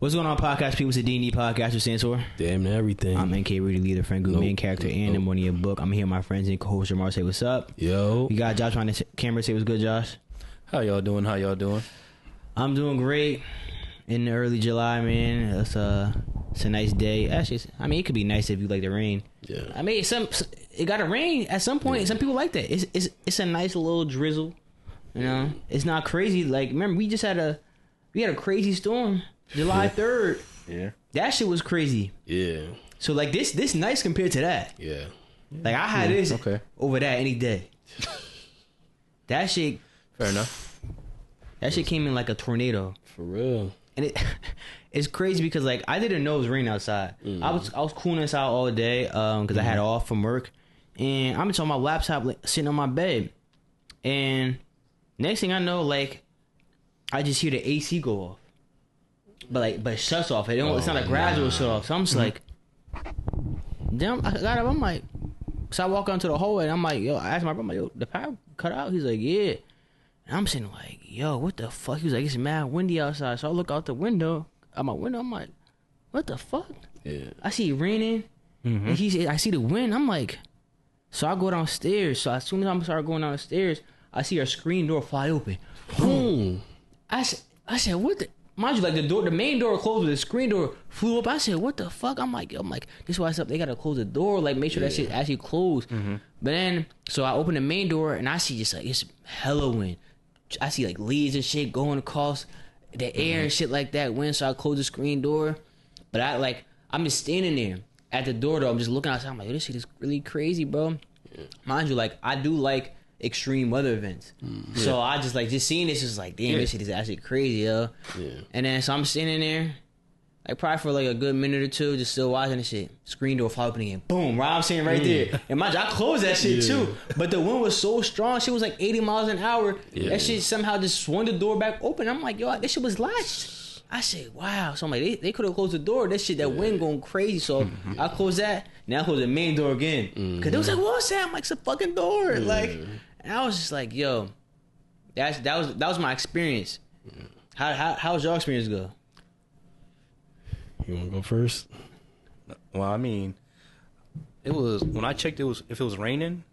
What's going on, podcast people? It's the D&D podcast with Sansor. Damn everything. I'm NK Rudy, leader, friend group, main character, and the money of book. I'm here with my friends and co-host Jamar. Say what's up. Yo. We got Josh on the camera. Say what's good, Josh. How y'all doing? I'm doing great. In the early July, man. It's a nice day. Actually, I mean, it could be nice if you like the rain. Yeah. I mean, it got to rain at some point. Yeah. Some people like that. It's a nice little drizzle. You know, it's not crazy. Like, remember, we had a crazy storm. July 3rd. Yeah. That shit was crazy. Yeah. So, like, this nice compared to that. Yeah. Like, I had this over that any day. That shit. Fair enough. That shit came in like a tornado. For real. And it's crazy because, like, I didn't know it was raining outside. Mm-hmm. I was cooling outside all day because I had off from work. And I'm just on my laptop, like, sitting on my bed. And next thing I know, like, I just hear the AC go off. But it shuts off. It's not a gradual shut off. So I'm just like, damn, I got up. I'm like, so I walk out into the hallway and I'm like, yo, I asked my brother, yo, the power cut out? He's like, yeah. And I'm sitting like, yo, what the fuck? He was like, it's mad windy outside. So I look out my window. I'm like, what the fuck? Yeah. I see it raining. Mm-hmm. And I see the wind. I'm like, so I go downstairs. So as soon as I start going downstairs, I see our screen door fly open. Boom. I said, what the? Mind you, like the main door closed, but the screen door flew up. I said, "What the fuck?" I'm like, this is why they gotta close the door, like make sure that shit actually closed. Mm-hmm. But then, so I open the main door and I see just like it's hella wind. I see like leaves and shit going across the air and shit like that. Wind, so I close the screen door. But I'm just standing there at the door though. I'm just looking outside. I'm like, this shit is really crazy, bro. Yeah. Mind you, like I do like extreme weather events. So I just seeing this is like, damn, this shit is actually crazy, yo. Yeah. And then so I'm standing there, like probably for like a good minute or two, just still watching the shit. Screen door fly open again. Boom, right, I'm sitting right there. And mind you, I closed that shit too. But the wind was so strong, shit was like 80 miles an hour. Yeah. That shit somehow just swung the door back open. I'm like, yo, this shit was latched. I said, wow. So I'm like, they could have closed the door. That shit, that wind going crazy. So I closed that. Now I close the main door again. Cause they was like, what's that? I'm like, it's a fucking door. Like, and I was just like, yo, that was my experience. How's your experience go? You want to go first? Well, I mean, it was when I checked. If it was raining,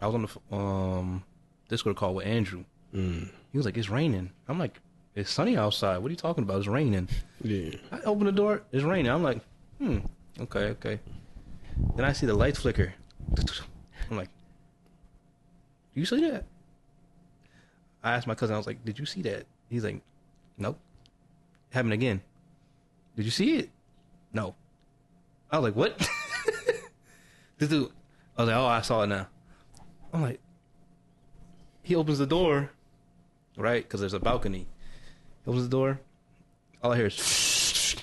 I was on the Discord call with Andrew. He was like, "It's raining." I'm like, "It's sunny outside. What are you talking about? It's raining." Yeah. I open the door. It's raining. I'm like, okay. Then I see the lights flicker. I'm like, you see that? I asked my cousin, I was like, did you see that? He's like, nope. Happened again. Did you see it? No. I was like, what? This dude, I was like, oh, I saw it now. I'm like, he opens the door, right? Because there's a balcony. He opens the door. All I hear is,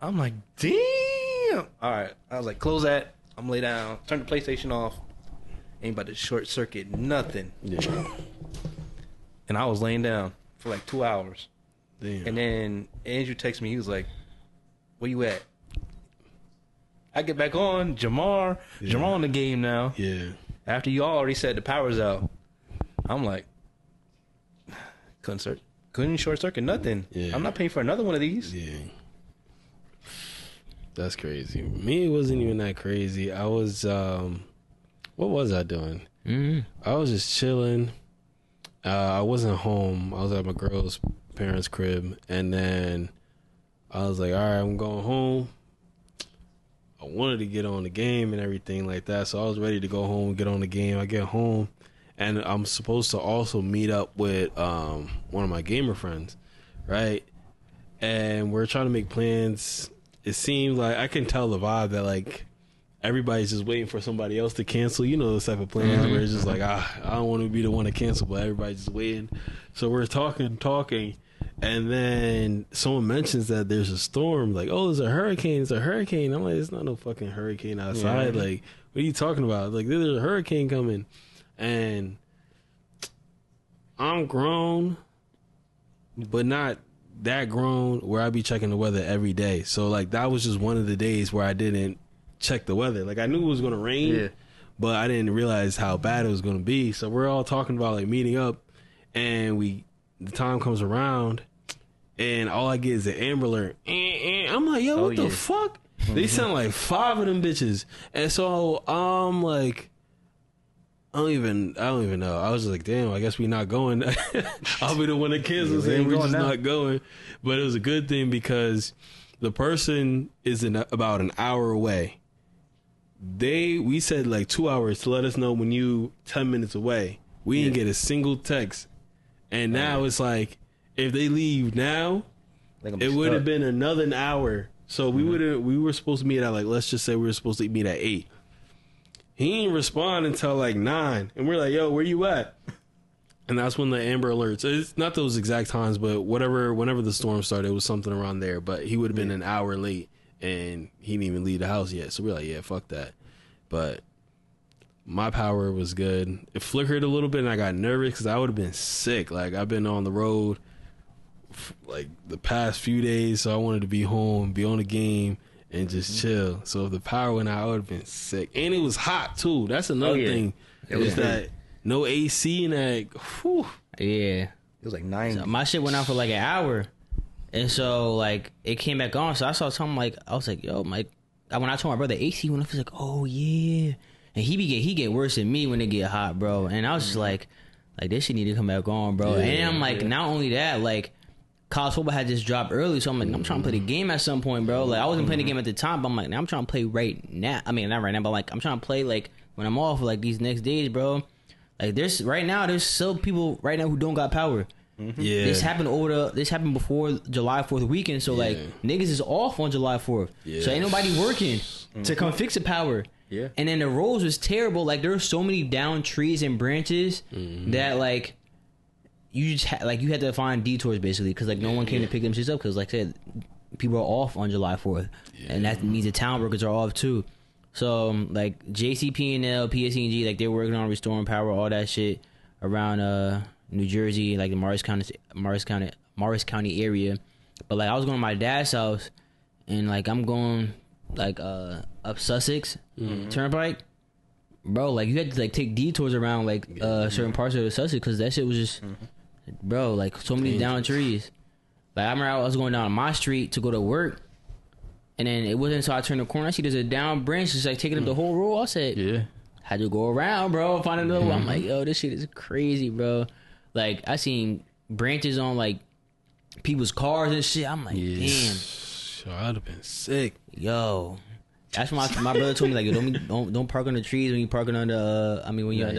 I'm like, damn. All right. I was like, close that. I'm lay down. Turn the PlayStation off. Ain't about to short circuit nothing. Yeah. And I was laying down for like 2 hours. Damn. And then Andrew texted me. He was like, where you at? I get back on. Jamar on the game now. Yeah. After you already said the power's out. I'm like, couldn't short circuit nothing. Yeah. I'm not paying for another one of these. Yeah. That's crazy. Me, it wasn't even that crazy. I was, what was I doing? I was just chilling. I wasn't home. I was at my girl's parents' crib. And then I was like, all right, I'm going home. I wanted to get on the game and everything like that. So I was ready to go home and get on the game. I get home. And I'm supposed to also meet up with one of my gamer friends, right? And we're trying to make plans. It seemed like I can tell the vibe that, like, everybody's just waiting for somebody else to cancel. You know, those type of plans where it's just like, I don't want to be the one to cancel, but everybody's just waiting. So we're talking, and then someone mentions that there's a storm. Like, oh, there's a hurricane. I'm like, there's not no fucking hurricane outside. Yeah. Like, what are you talking about? Like, there's a hurricane coming. And I'm grown, but not that grown where I be checking the weather every day. So, like, that was just one of the days where I didn't check the weather. Like, I knew it was going to rain, but I didn't realize how bad it was going to be. So we're all talking about, like, meeting up, and the time comes around, and all I get is an Amber Alert. I'm like, yo, what the fuck? They sound like 5 of them bitches, and so I'm like, I don't even know. I was just like, damn, I guess we not going. I'll be the one that cancels saying we're just not going. But it was a good thing because the person is about an hour away. We said like 2 hours to let us know when you 10 minutes away. We didn't get a single text. And now it's like, if they leave now, it would have been another hour. So we were supposed to meet at like, let's just say we were supposed to meet at 8. He didn't respond until like 9. And we're like, yo, where you at? And that's when the Amber Alerts, it's not those exact times, but whenever the storm started, it was something around there. But he would have been an hour late and he didn't even leave the house yet. So we're like, yeah, fuck that. But my power was good. It flickered a little bit and I got nervous because I would have been sick. Like, I've been on the road like the past few days, so I wanted to be home, be on the game, and just chill. So if the power went out, I would have been sick. And it was hot too. That's another thing. It was that no AC and that. Whew. Yeah, it was like 9. So my shit went out for like an hour, and so like it came back on. So I saw something like, I was like, yo, Mike. When I told my brother AC went off, he was like, oh yeah. And he get worse than me when it get hot, bro. And I was just like this shit need to come back on, bro. And I'm like, not only that, like, college football had just dropped early, so I'm like, I'm trying to play the game at some point, bro. Like, I wasn't playing the game at the time, but I'm like, now I'm trying to play right now. I mean, not right now, but like, I'm trying to play like when I'm off, like these next days, bro. Like, there's still people right now who don't got power. Yeah, this happened before July 4th weekend, so like niggas is off on July 4th, so ain't nobody working to come fix the power. Yeah, and then the roads was terrible. Like, there were so many down trees and branches that like you just you had to find detours basically because like no one came to pick them shits up because like I said, people are off on July 4th, and that means the town workers are off too. So like JCP&L, PSE&G, like they're working on restoring power, all that shit around New Jersey, like the Morris County area. But like I was going to my dad's house, and like I'm going like up Sussex Turnpike, bro. Like you had to like take detours around like certain parts of the Sussex because that shit was just, bro, like so many down trees. Like I remember I was going down my street to go to work, and then it wasn't until I turned the corner I see there's a down branch just like taking up the whole road. I said, had to go around, bro, find another one. I'm like, yo, this shit is crazy, bro. Like I seen branches on like people's cars and shit. I'm like, damn. I'd have been sick. Yo, that's why my brother told me like, yo, don't park on the trees when you parking on the. When you're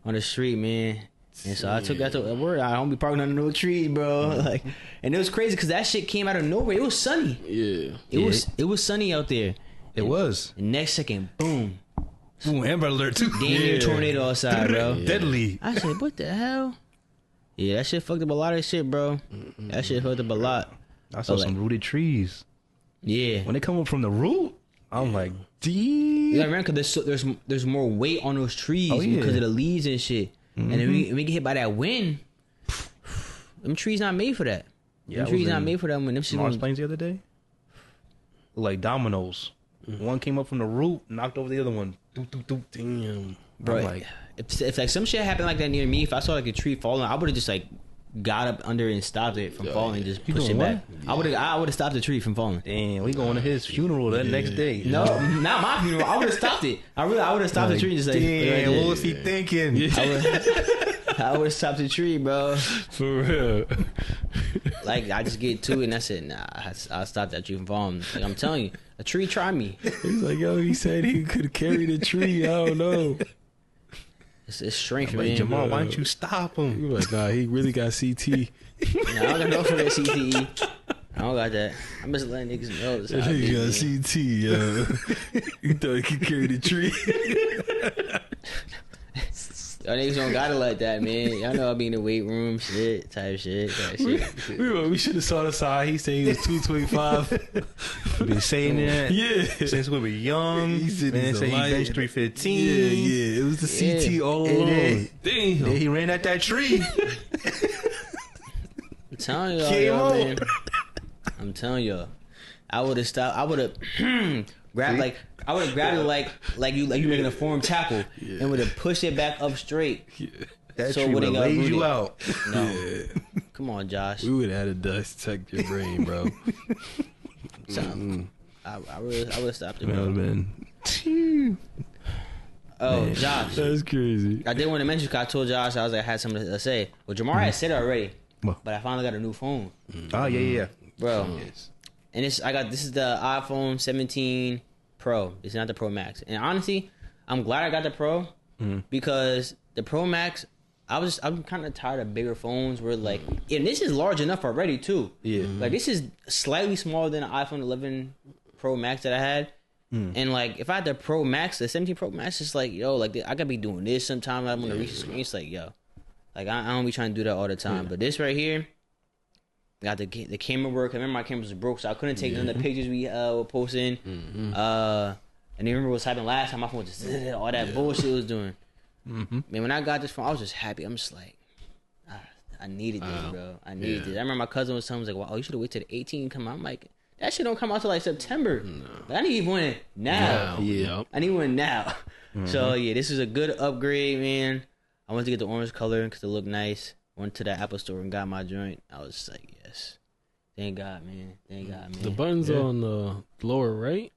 on the street, man. And so I took that to word. I don't be parking under no trees, bro. Like, and it was crazy because that shit came out of nowhere. It was sunny. Yeah, it was sunny out there. It was. And next second, boom. Ooh, Amber Alert too. Damn near tornado outside, bro. Deadly. I said, what the hell? Yeah, that shit fucked up a lot of shit, bro. That shit fucked up a lot. I saw some rooted trees. Yeah. When they come up from the root, I'm like, damn. You gotta remember, because there's more weight on those trees because of the leaves and shit. And then we get hit by that wind. Them trees not made for that. Yeah, them trees not made for that. When them shit Mars Plains the other day, like dominoes. One came up from the root, knocked over the other one. Damn, bro. Like, if like some shit happened like that near me, if I saw like a tree falling, I would have just like got up under it and stopped it from falling, just push it back. Yeah. I would have stopped the tree from falling. Damn, we going to his funeral that next day. No, not my funeral. I would have stopped it. I would have stopped the tree and just like, damn, what was he thinking? I would have stopped the tree, bro. For real. Like, I just get to it and I said, nah, I'll stop that tree from falling. Like, I'm telling you, a tree tried me. He's like, yo, he said he could carry the tree. I don't know. It's strength, man. Like, Jamal, why don't you stop him? He was like, nah, he really got CT. Nah, I don't got no for that CTE. I don't got that. I'm just letting niggas know. This he got CT, yo. He thought he could carry the tree. Y'all niggas don't got it like that, man. Y'all know I be in the weight room, type shit. We should have saw the side. He said he was 225. Been saying that. Yeah. Since we were young. He said he benched 315. Yeah. It was the CT all along. Damn. Then he ran at that tree. I'm telling y'all, man. I'm telling y'all. I would have stopped. I would have grabbed it like you making a form tackle and would have pushed it back up straight. That so tree would have laid you out. No, Come on, Josh. We would have had to dissect your brain, bro. I would have stopped it, That bro. would have been. Oh, Man. Josh. That's crazy. I did want to mention, because I told Josh I was like, I had something to say. Well, Jamar had said it already, What? but I finally got a new phone, Oh yeah. bro. Yes. And this is the iPhone 17 Pro. It's not the Pro Max. And honestly, I'm glad I got the Pro because the Pro Max, I'm kind of tired of bigger phones where like, and this is large enough already too. Yeah. Like this is slightly smaller than the iPhone 11 Pro Max that I had. And like if I had the Pro Max, the 17 Pro Max, it's like, yo, like I could be doing this sometimes. I'm gonna reach the screen. It's like, yo, like I don't be trying to do that all the time. But this right here, got the camera work. I remember my camera was broke, so I couldn't take none of the pictures we were posting. And I remember what was happening last time. My phone was just all that bullshit it was doing. Man, when I got this phone, I was just happy. I'm just like, I needed this, bro. I needed this. I remember my cousin was telling me, like, wow, you should have waited till the 18 come out. I'm like, that shit don't come out till like September. Like, I need one now. Yeah. I need one now. So yeah, this is a good upgrade, man. I wanted to get the orange color because it looked nice. Went to the Apple store and got my joint. I was just like, yes. Thank God, man. Thank God, man. The button's on the lower right?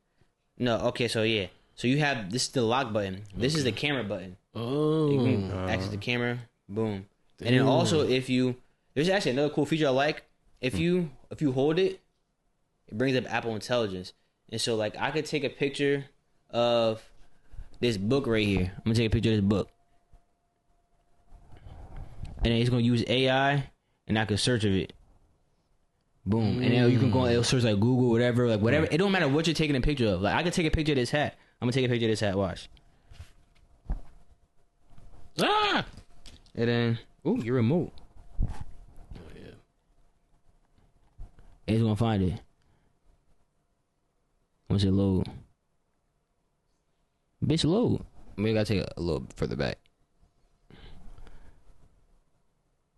No, okay, so yeah. So you have, this is the lock button. This is the camera button. Oh. You can access the camera, boom. And then also there's actually another cool feature I like. If you hold it, it brings up Apple Intelligence. And so like I could take a picture of this book right here. I'm gonna take a picture of this book. And then it's gonna use AI and I could search of it. Boom. And then you can go, it'll search like Google, whatever. It don't matter what you're taking a picture of. Like I could take a picture of this hat. I'm gonna take a picture of this hat, watch. Ah! And then, ooh, your remote. Oh, yeah. And it's gonna find it. Once it load. Bitch, load. Maybe I gotta take a little further back.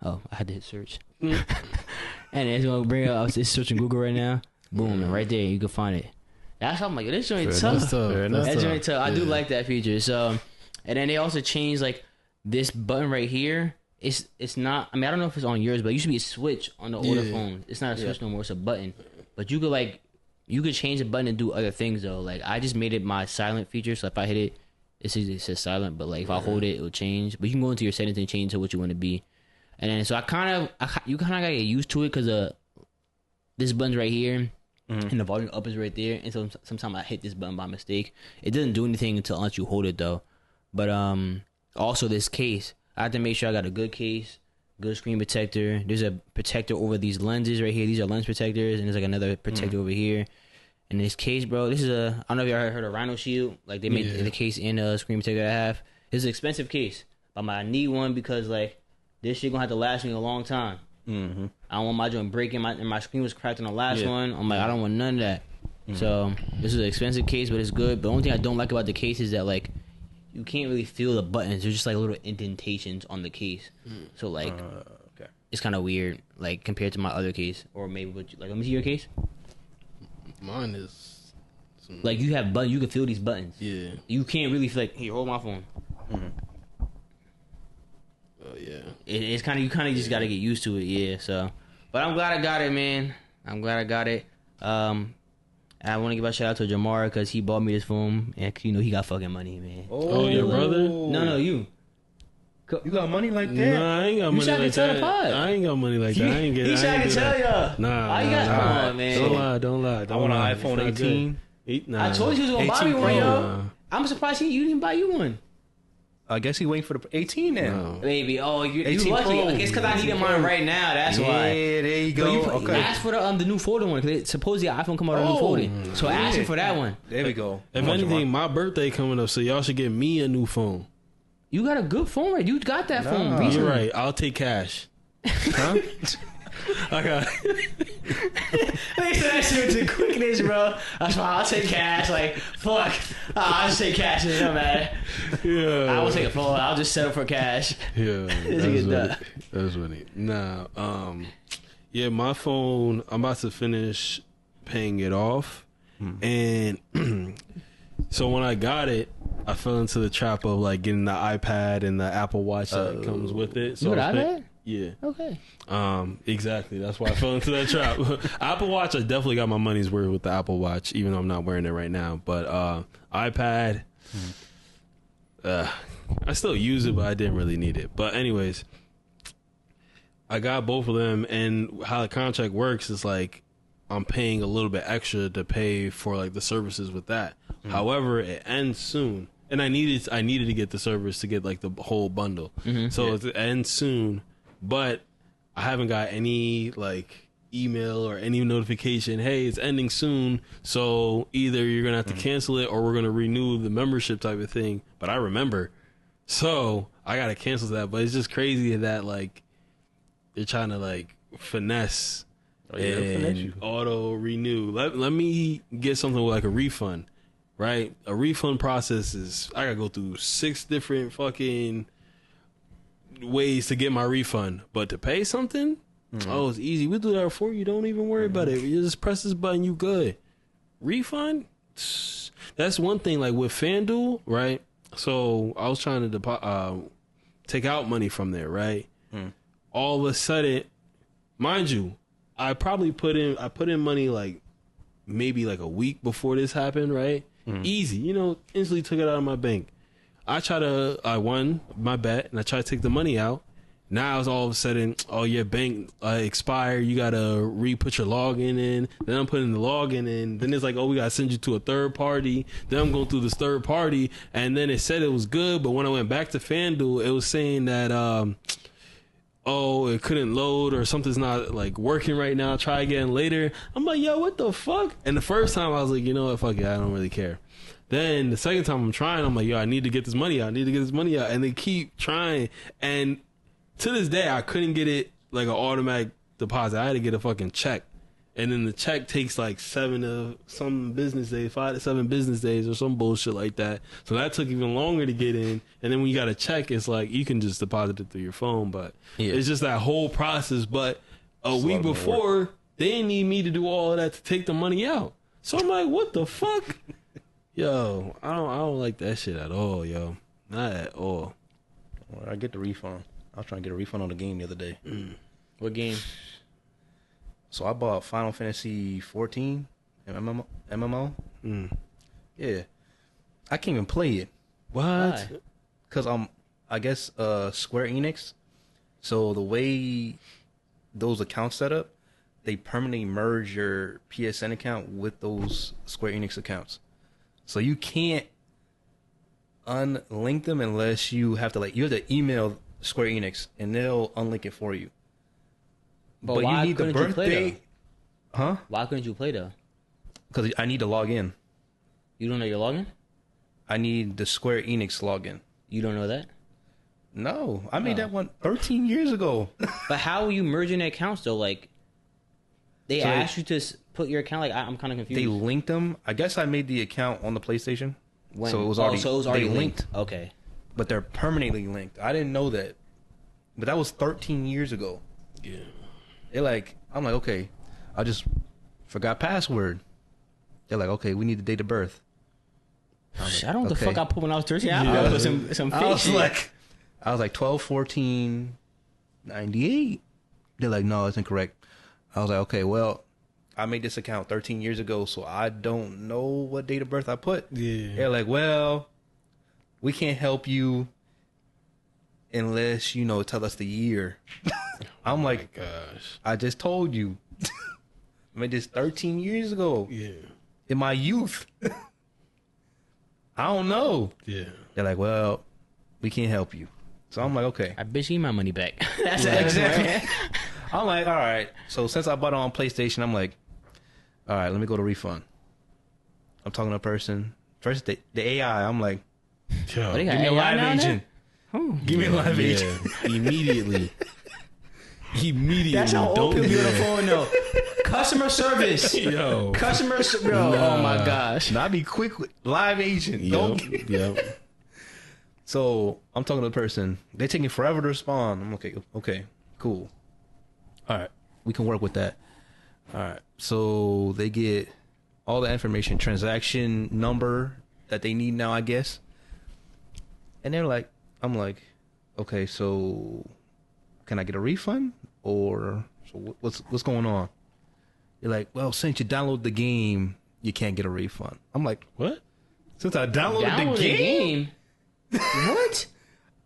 Oh, I had to hit search. And it's gonna bring up, it's searching Google right now. Boom, and right there, you can find it. That's how I'm like, this joint tough. That joint tough. I do like that feature. So, and then they also changed like this button right here. It's not, I mean, I don't know if it's on yours, but it used to be a switch on the older phone. It's not a switch no more, it's a button. But you could change the button and do other things though. Like I just made it my silent feature, so if I hit it, it says silent, but like if I hold it, it'll change. But you can go into your settings and change to what you want to be. And then so you kind of gotta get used to it because this button's right here and the volume up is right there. And so sometimes I hit this button by mistake. It doesn't do anything unless you hold it though. But also this case, I have to make sure I got a good case, good screen protector. There's a protector over these lenses right here. These are lens protectors, and there's like another protector over here. And this case, bro, this is I don't know if you ever heard of Rhino Shield. Like they made the case and the screen protector I have. It's an expensive case, but I need one because like this shit gonna have to last me a long time. I don't want my joint breaking. My screen was cracked on the last one. I'm like, I don't want none of that. So this is an expensive case, but it's good. But the only thing I don't like about the case is that like you can't really feel the buttons. There's just like little indentations on the case. So like it's kind of weird, like compared to my other case, or maybe like let me see your case. Mine is like you have buttons. You can feel these buttons. Yeah. You can't really feel like here. Hold my phone. Oh yeah. It's kind of, you kind of just got to get used to it. Yeah. So, but I'm glad I got it, man. I'm glad I got it. I want to give a shout out to Jamar because he bought me this phone, and you know he got fucking money, man. Oh, your brother? No, you. You got money like that? Nah, I ain't got money like that. I ain't got money like that. I ain't get. He tried to tell y'all. Nah, you got come on, man. Don't lie. I want an iPhone 18. I told you he was gonna buy me one, yo. I'm surprised you didn't buy you one. I guess he waiting for the 18 now. No. Baby, oh, you 18 lucky. Pro. It's because I needed mine right now. That's why. Yeah, there you go. Okay. Ask for the new folding one because supposedly the iPhone come out with a new folding. So ask him for that one. There we go. If anything, my birthday coming up, so y'all should get me a new phone. You got a good phone, right? You got that phone recently. You're right. I'll take cash. Huh? I got. They said that shit with the quickness, bro. That's why I'll take cash. Like, fuck. I'll just take cash. It don't matter. Yeah. I will take a phone. I'll just settle for cash. Yeah. That's funny. Nah. Yeah, my phone, I'm about to finish paying it off. And so when I got it, I fell into the trap of like getting the iPad and the Apple Watch that comes with it. So you got an iPad? Yeah. Okay. Exactly. That's why I fell into that trap. Apple Watch, I definitely got my money's worth with the Apple Watch, even though I'm not wearing it right now. But iPad, I still use it, but I didn't really need it. But anyways, I got both of them, and how the contract works is like I'm paying a little bit extra to pay for like the services with that. However, it ends soon, and I needed to get the service to get like the whole bundle. So it ends soon, but I haven't got any like email or any notification. Hey, it's ending soon, so either you're gonna have to cancel it or we're gonna renew the membership type of thing. But I remember, so I gotta cancel that. But it's just crazy that like they're trying to like finesse. And auto renew. Let me get something with like a refund, right? A refund process is I gotta go through 6 different fucking ways to get my refund. But to pay something, oh, it's easy. We'll do that for you. Don't even worry about it. You just press this button, you good. Refund? That's one thing. Like with FanDuel, right? So I was trying to take out money from there, right? All of a sudden, mind you, I put in money like maybe like a week before this happened, right? Easy, instantly took it out of my bank. I won my bet and I tried to take the money out. Now it's all of a sudden, oh, your bank expired. You got to re-put your login in. Then I'm putting the login in. Then it's like, oh, we got to send you to a third party. Then I'm going through this third party. And then it said it was good. But when I went back to FanDuel, it was saying that, oh, it couldn't load or something's not like working right now. Try again later. I'm like, yo, what the fuck? And the first time I was like, you know what? Fuck it. I don't really care. Then the second time I'm trying, I'm like, yo, I need to get this money out. And they keep trying. And to this day, I couldn't get it like an automatic deposit. I had to get a fucking check. And then the check takes like 5 to 7 business days or some bullshit like that. So that took even longer to get in. And then when you got a check, it's like you can just deposit it through your phone. But it's just that whole process. But a week before, they didn't need me to do all of that to take the money out. So I'm like, what the fuck? Yo, I don't like that shit at all, yo. Not at all. Well, I get the refund. I was trying to get a refund on the game the other day. What game? So I bought Final Fantasy 14 MMO. Yeah, I can't even play it. What? Because I guess Square Enix. So the way those accounts set up, they permanently merge your PSN account with those Square Enix accounts. So you can't unlink them unless you have to email Square Enix and they'll unlink it for you. But you need the birthday. Huh? Why couldn't you play though? Because I need to log in. You don't know your login? I need the Square Enix login. You don't know that? No, I made that one 13 years ago. But how are you merging the accounts though? Like, they asked you to put your account. Like, I'm kind of confused. They linked them. I guess I made the account on the PlayStation. When? So it was already linked. Okay. But they're permanently linked. I didn't know that. But that was 13 years ago. Yeah. I'm like, okay, I just forgot password. They're like, okay, we need the date of birth. I don't know what the fuck I put when I was 13. I put some fake I was shit. like 12/14/98. They're like, no, it's incorrect. I was like, okay, well, I made this account 13 years ago, so I don't know what date of birth I put. Yeah. They're like, well, we can't help you unless, tell us the year. I'm like, gosh, I just told you. I made this 13 years ago. Yeah. In my youth. I don't know. Yeah. They're like, well, we can't help you. So I'm like, okay. I bitch, need my money back. That's exactly. I'm like, all right. So since I bought it on PlayStation, I'm like, all right, let me go to refund. I'm talking to a person. First, the AI, I'm like, yo, give me a live agent. Give me a live agent. Immediately. That's how old people be on the phone, though. Customer service. Yo. Oh, my gosh. Now, I be quick with live agent. Yep. So I'm talking to the person. They're taking forever to respond. I'm okay, cool. All right, we can work with that. All right. So they get all the information, transaction number that they need now, I guess. And they're like, I'm like, okay, so can I get a refund? Or so what's going on? You're like, well, since you download the game, you can't get a refund. I'm like, What? Since I downloaded the game? What?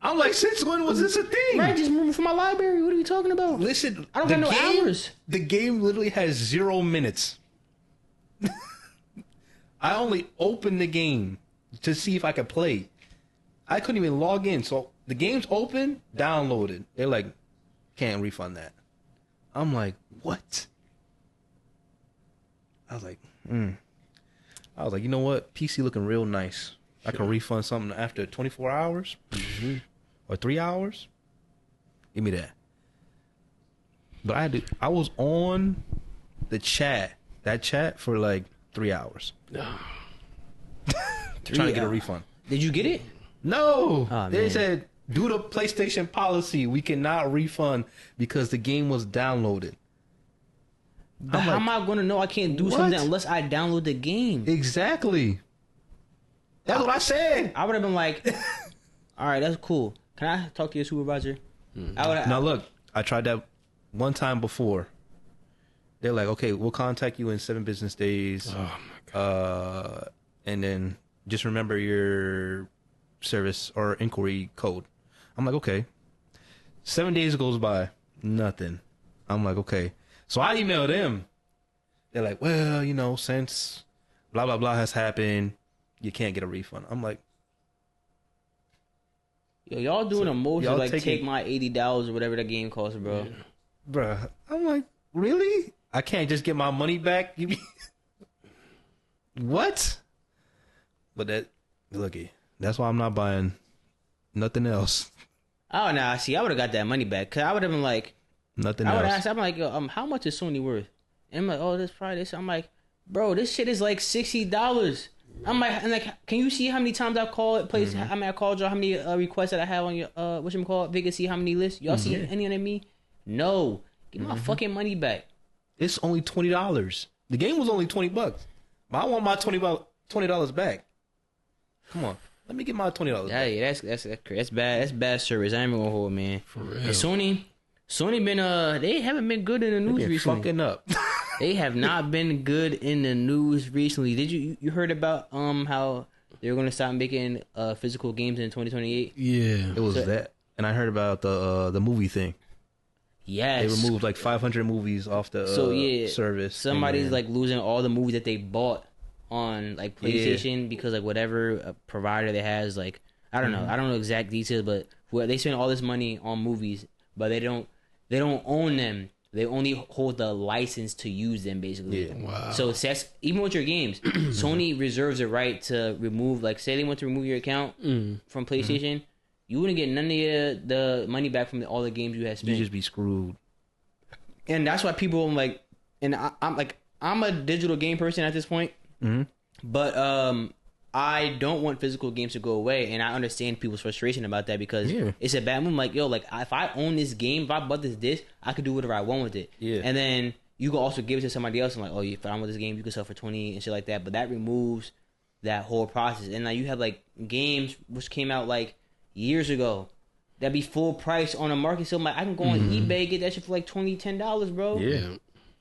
I'm like, since when was this a thing? Right, just moving from my library. What are you talking about? Listen, I don't have no hours. The game literally has 0 minutes. I only opened the game to see if I could play. I couldn't even log in. So the game's open, downloaded. They're like, can't refund that. I'm like, what? I was like, you know what? PC looking real nice. I can refund something after 24 hours or 3 hours. Give me that. But I was on the that chat for like 3 hours. Trying to get a refund. Did you get it? No. Oh, They man. said, due to PlayStation policy, we cannot refund because the game was downloaded. But how am I going to know I can't do what? something unless I download the game? Exactly. That's what I said. I would have been like, all right, that's cool. Can I talk to your supervisor? Now look, I tried that one time before. They're like, okay, we'll contact you in 7 business days. Oh my god. And then just remember your service or inquiry code. I'm like, okay. 7 days goes by, nothing. I'm like, okay. So I emailed them. They're like, well, you know, since blah blah blah has happened, you can't get a refund. I'm like, Yo, y'all doing a motion y'all like taking- take my $80 or whatever the game costs, bro. bruh. I'm like, really? I can't just get my money back? What? But that's why I'm not buying nothing else. Oh, nah, see, I would have got that money back. Cause I would have been like, Nothing I would else. ask, I'm like, yo, how much is Sony worth? And I'm like, oh, this probably this. I'm like, bro, this shit is like $60. I'm like, can you see how many times I've called place? I mean, I called y'all how many requests that I have on your whatchamacallit vacancy? How many lists? Y'all see any of me? No, give my fucking money back. It's only $20. The game was only $20, but I want my $20 back. Come on, let me get my $20 Yeah, back. yeah, that's bad. That's bad service. I ain't even gonna hold, man. For real. And Sony been they haven't been good in the news Been recently. fucking up. They have not been good in the news recently. Did you heard about how they're gonna stop making physical games in 2028? Yeah. It was that, and I heard about the movie thing. Yes. They removed like 500 movies off the service. Somebody's and like losing all the movies that they bought on like PlayStation because like whatever provider they has, like I don't know. I don't know exact details, but they spend all this money on movies, but they don't own them. They only hold the license to use them, basically. Yeah. Wow. So that's even with your games, Sony reserves the right to remove. Like, say they want to remove your account from PlayStation, you wouldn't get none of the money back from all the games you had spent. you just be screwed. And that's why people like, and I'm a digital game person at this point, but I don't want physical games to go away, and I understand people's frustration about that because it's a bad move. Like, yo, like if I own this game, if I bought this disc, I could do whatever I want with it. Yeah. And then you can also give it to somebody else and like, oh, if I want this game, you can sell for 20 and shit like that. But that removes that whole process. And like you have like games which came out like years ago that be full price on the market. So I'm like, I can go on eBay, get that shit for like $10, bro. Yeah.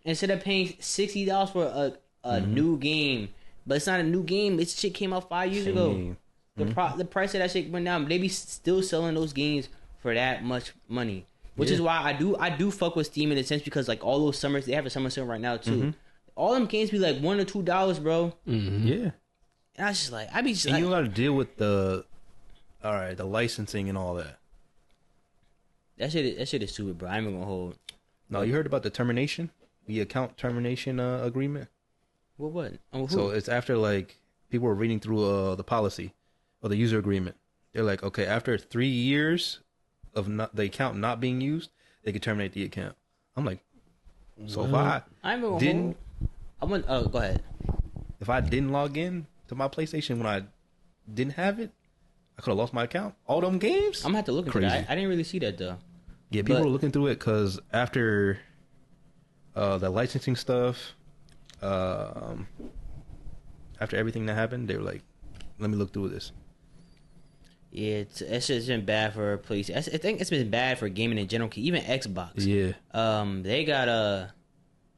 Instead of paying $60 for a new game. But it's not a new game. This shit came out 5 years ago. The price of that shit went down. They be still selling those games for that much money. Which is why I do fuck with Steam in a sense because like all those summers, they have a summer sale right now too. All them games be like $1 or $2, bro. Yeah. And I was just like, I be just And like, you got to deal with the licensing and all that. that shit is stupid, bro. I ain't even gonna hold. No, you heard about the account termination agreement? What? Oh, who? So it's after like people were reading through the policy or the user agreement. They're like, okay, after 3 years of the account not being used, they can terminate the account. I'm like, so if I I ain't even gonna didn't, hold. Oh, go ahead. if I didn't log in to my PlayStation when I didn't have it, I could have lost my account. All them games. I'm gonna have to look into Crazy. that. I didn't really see that though. Yeah, people But- are looking through it because after the licensing stuff, after everything that happened, they were like, "Let me look through this." Yeah, it's just been bad for PlayStation. I think it's been bad for gaming in general. Even Xbox. Yeah. They got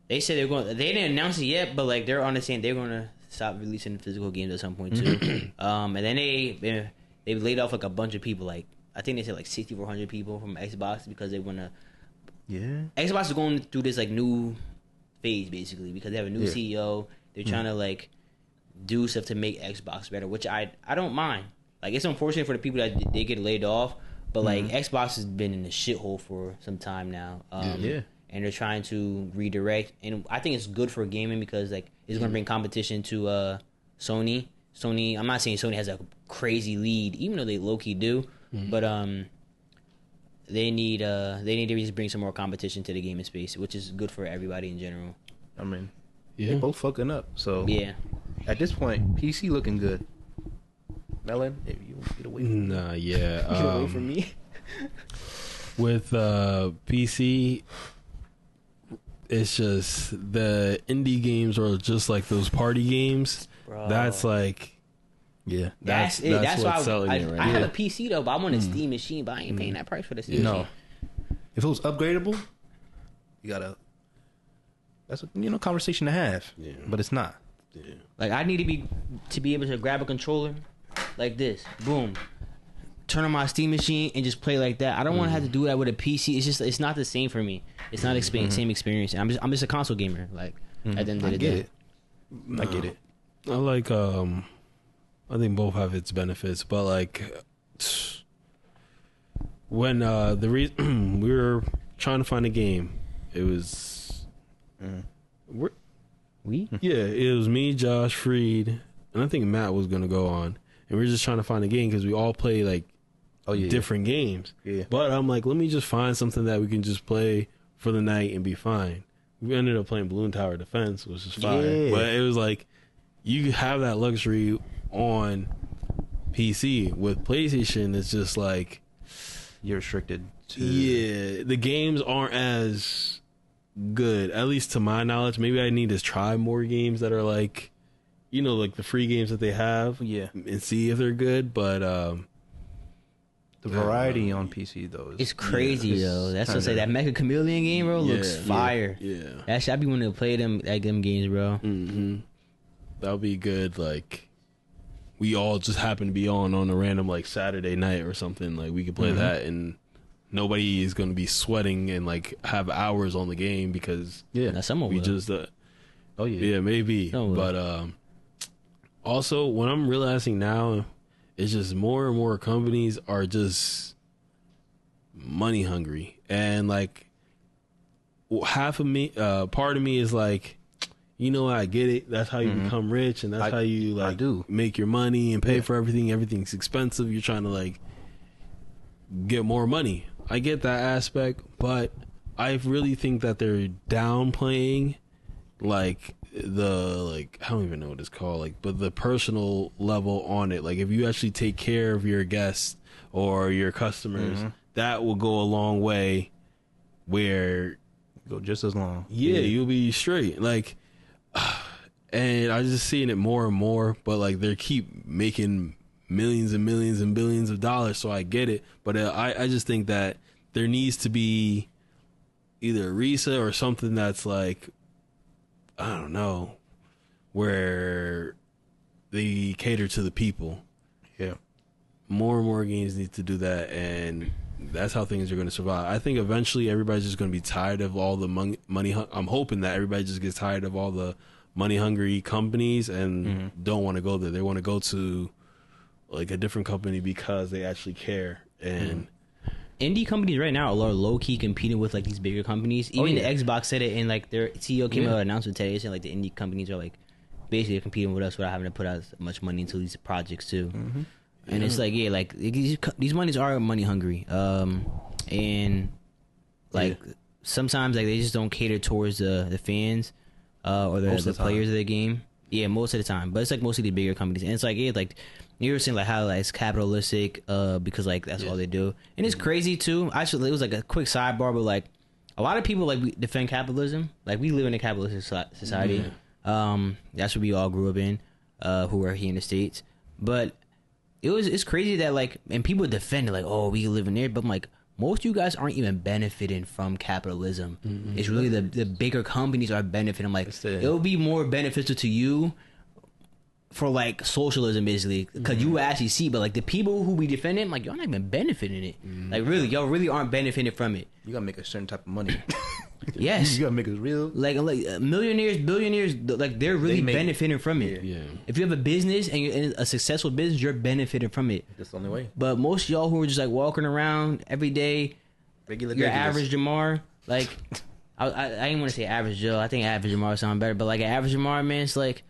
they said they're going. They didn't announce it yet, but like they're on the same. They're going to stop releasing physical games at some point too. And then they laid off like a bunch of people. Like I think they said like 6,400 people from Xbox because they want to. Yeah. Xbox is going through this like new phase basically because they have a new CEO. They're trying to like do stuff to make Xbox better, which I don't mind. Like it's unfortunate for the people that they get laid off, but like Xbox has been in the shithole for some time now. And they're trying to redirect, and I think it's good for gaming because like it's going to bring competition to Sony. Sony, I'm not saying Sony has a crazy lead, even though they low key do, but they need to just bring some more competition to the gaming space, which is good for everybody in general. I mean, they're both fucking up. So yeah, at this point, PC looking good. Melon, if you get away from Nah, yeah. get away from me. With PC, it's just the indie games are just like those party games. Bro. That's like, yeah, That's it. That's what's why selling I it right have now. a PC though, but I want a Steam machine, but I ain't paying that price for the Steam no. machine. If it was upgradable, you gotta. That's a conversation to have. Yeah. But it's not. Yeah. Like I need to be able to grab a controller like this, boom, turn on my Steam machine and just play like that. I don't want to have to do that with a PC. It's not the same for me. It's not the same experience. I'm just a console gamer. Like at the end of the day, I get it. I like I think both have its benefits, but like when the reason we were trying to find a game, it was it was me, Josh, Freed, and I think Matt was gonna go on, and we were just trying to find a game because we all play like different games. Yeah, but I'm like, let me just find something that we can just play for the night and be fine. We ended up playing Balloon Tower Defense, which is fine, but it was like you have that luxury on PC. With PlayStation, it's just like you're restricted to... Yeah, the games aren't as good, at least to my knowledge. Maybe I need to try more games that are like, like the free games that they have, and see if they're good. But the variety on PC though it's crazy though. That's what I say. That Mecha Chameleon game, bro, looks fire. Yeah. Actually, I'd be wanting to play them games, bro. That would be good. Like we all just happen to be on a random like Saturday night or something. Like we could play that, and nobody is going to be sweating and like have hours on the game because someone we will. just maybe. But also what I'm realizing now is just more and more companies are just money hungry, and like half of me, part of me is like, I get it. That's how you become rich, and that's how you like make your money and pay for everything. Everything's expensive. You're trying to like get more money. I get that aspect, but I really think that they're downplaying like I don't even know what it's called, like, but the personal level on it. Like if you actually take care of your guests or your customers, that will go a long way. Where go just as long. You'll be straight. Like. And I just seeing it more and more, but like they keep making millions and millions and billions of dollars, so I get it. But I just think that there needs to be either a RISA or something that's like, I don't know, where they cater to the people. Yeah, more and more games need to do that, and that's how things are going to survive. I think eventually everybody's just going to be tired of all the money. I'm hoping that everybody just gets tired of all the money hungry companies and don't want to go there. They want to go to like a different company because they actually care. And indie companies right now are low key competing with like these bigger companies. Even the Xbox said it, and like their CEO came out with an announcement today saying like the indie companies are like basically competing with us without having to put out as much money into these projects too. And it's like these monies are money hungry, and like sometimes like they just don't cater towards the fans or the players of the game. Yeah, most of the time, but it's like mostly the bigger companies, and it's like like you were saying like how like it's capitalistic because like that's all they do, and it's crazy too. Actually, it was like a quick sidebar, but like a lot of people like we defend capitalism. Like we live in a capitalistic society. That's what we all grew up in, who are here in the States, but it's crazy that like, and people defend it like, oh, we live in there, but I'm like, most of you guys aren't even benefiting from capitalism. Mm-hmm. It's really the bigger companies are benefiting. Like, it'll be more beneficial to you for like socialism, basically, because you actually see, but like the people who we defend it, like, y'all not even benefiting it. Like, really, y'all really aren't benefiting from it. You gotta make a certain type of money. Yes, you gotta make it real. Like millionaires, billionaires, like they're really benefiting from it. Yeah. If you have a business and you're in a successful business, you're benefiting from it. That's the only way. But most of y'all who are just like walking around every day, your average Jamar, like I didn't want to say average Joe. I think average Jamar sound better, but like an average Jamar, man, it's like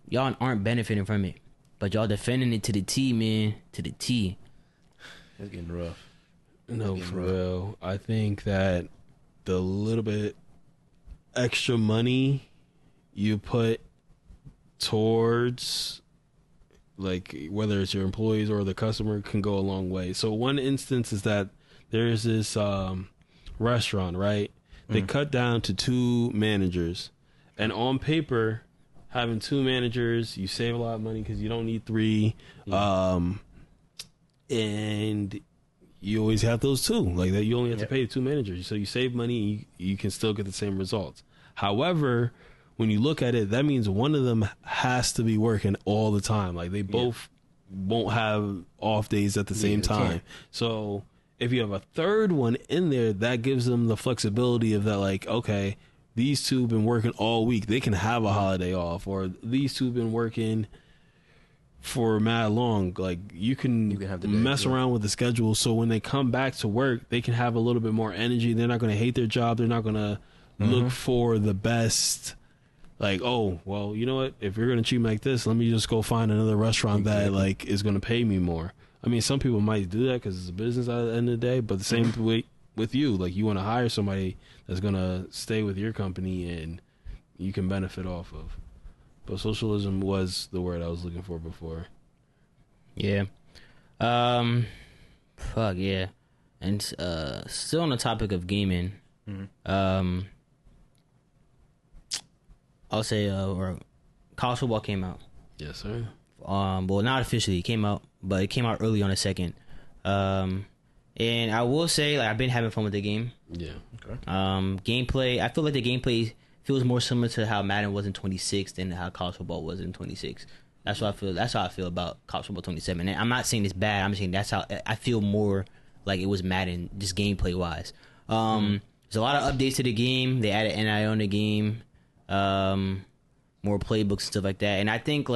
y'all aren't benefiting from it, but y'all defending it to the T, man, to the T. It's getting rough. No, for real. I think that the little bit extra money you put towards, like, whether it's your employees or the customer, can go a long way. So one instance is that there's this restaurant, right? They cut down to 2 managers, and on paper, having 2 managers, you save a lot of money because you don't need 3. And you always have those 2, like that. You only have to pay 2 managers, so you save money. You can still get the same results. However, when you look at it, that means one of them has to be working all the time. Like, they both won't have off days at the same time. So if you have a third one in there, that gives them the flexibility of that, like, okay, these 2 have been working all week, they can have a holiday off, or these 2 have been working for mad long. Like, you can have the mess around with the schedule, so when they come back to work, they can have a little bit more energy. They're not going to hate their job. They're not going to look for the best, like, oh, well, you know what, if you're going to treat me like this, let me just go find another restaurant that like is going to pay me more. I mean, some people might do that because it's a business at the end of the day, but the same way with you, like, you want to hire somebody that's going to stay with your company and you can benefit off of. But socialism was the word I was looking for before. Yeah. Fuck yeah. And still on the topic of gaming, I'll say or college football came out. Yes, sir. Well, not officially, it came out, but it came out early on the 2nd. And I will say, like, I've been having fun with the game. Yeah. Okay. Gameplay, I feel like the gameplay feels more similar to how Madden was in 26 than how college football was in 26. That's what I feel. That's how I feel about college football 27. And I'm not saying it's bad. I'm saying that's how I feel more like it was Madden, just gameplay wise. There's a lot of updates to the game. They added NIL in the game, more playbooks and stuff like that. And I think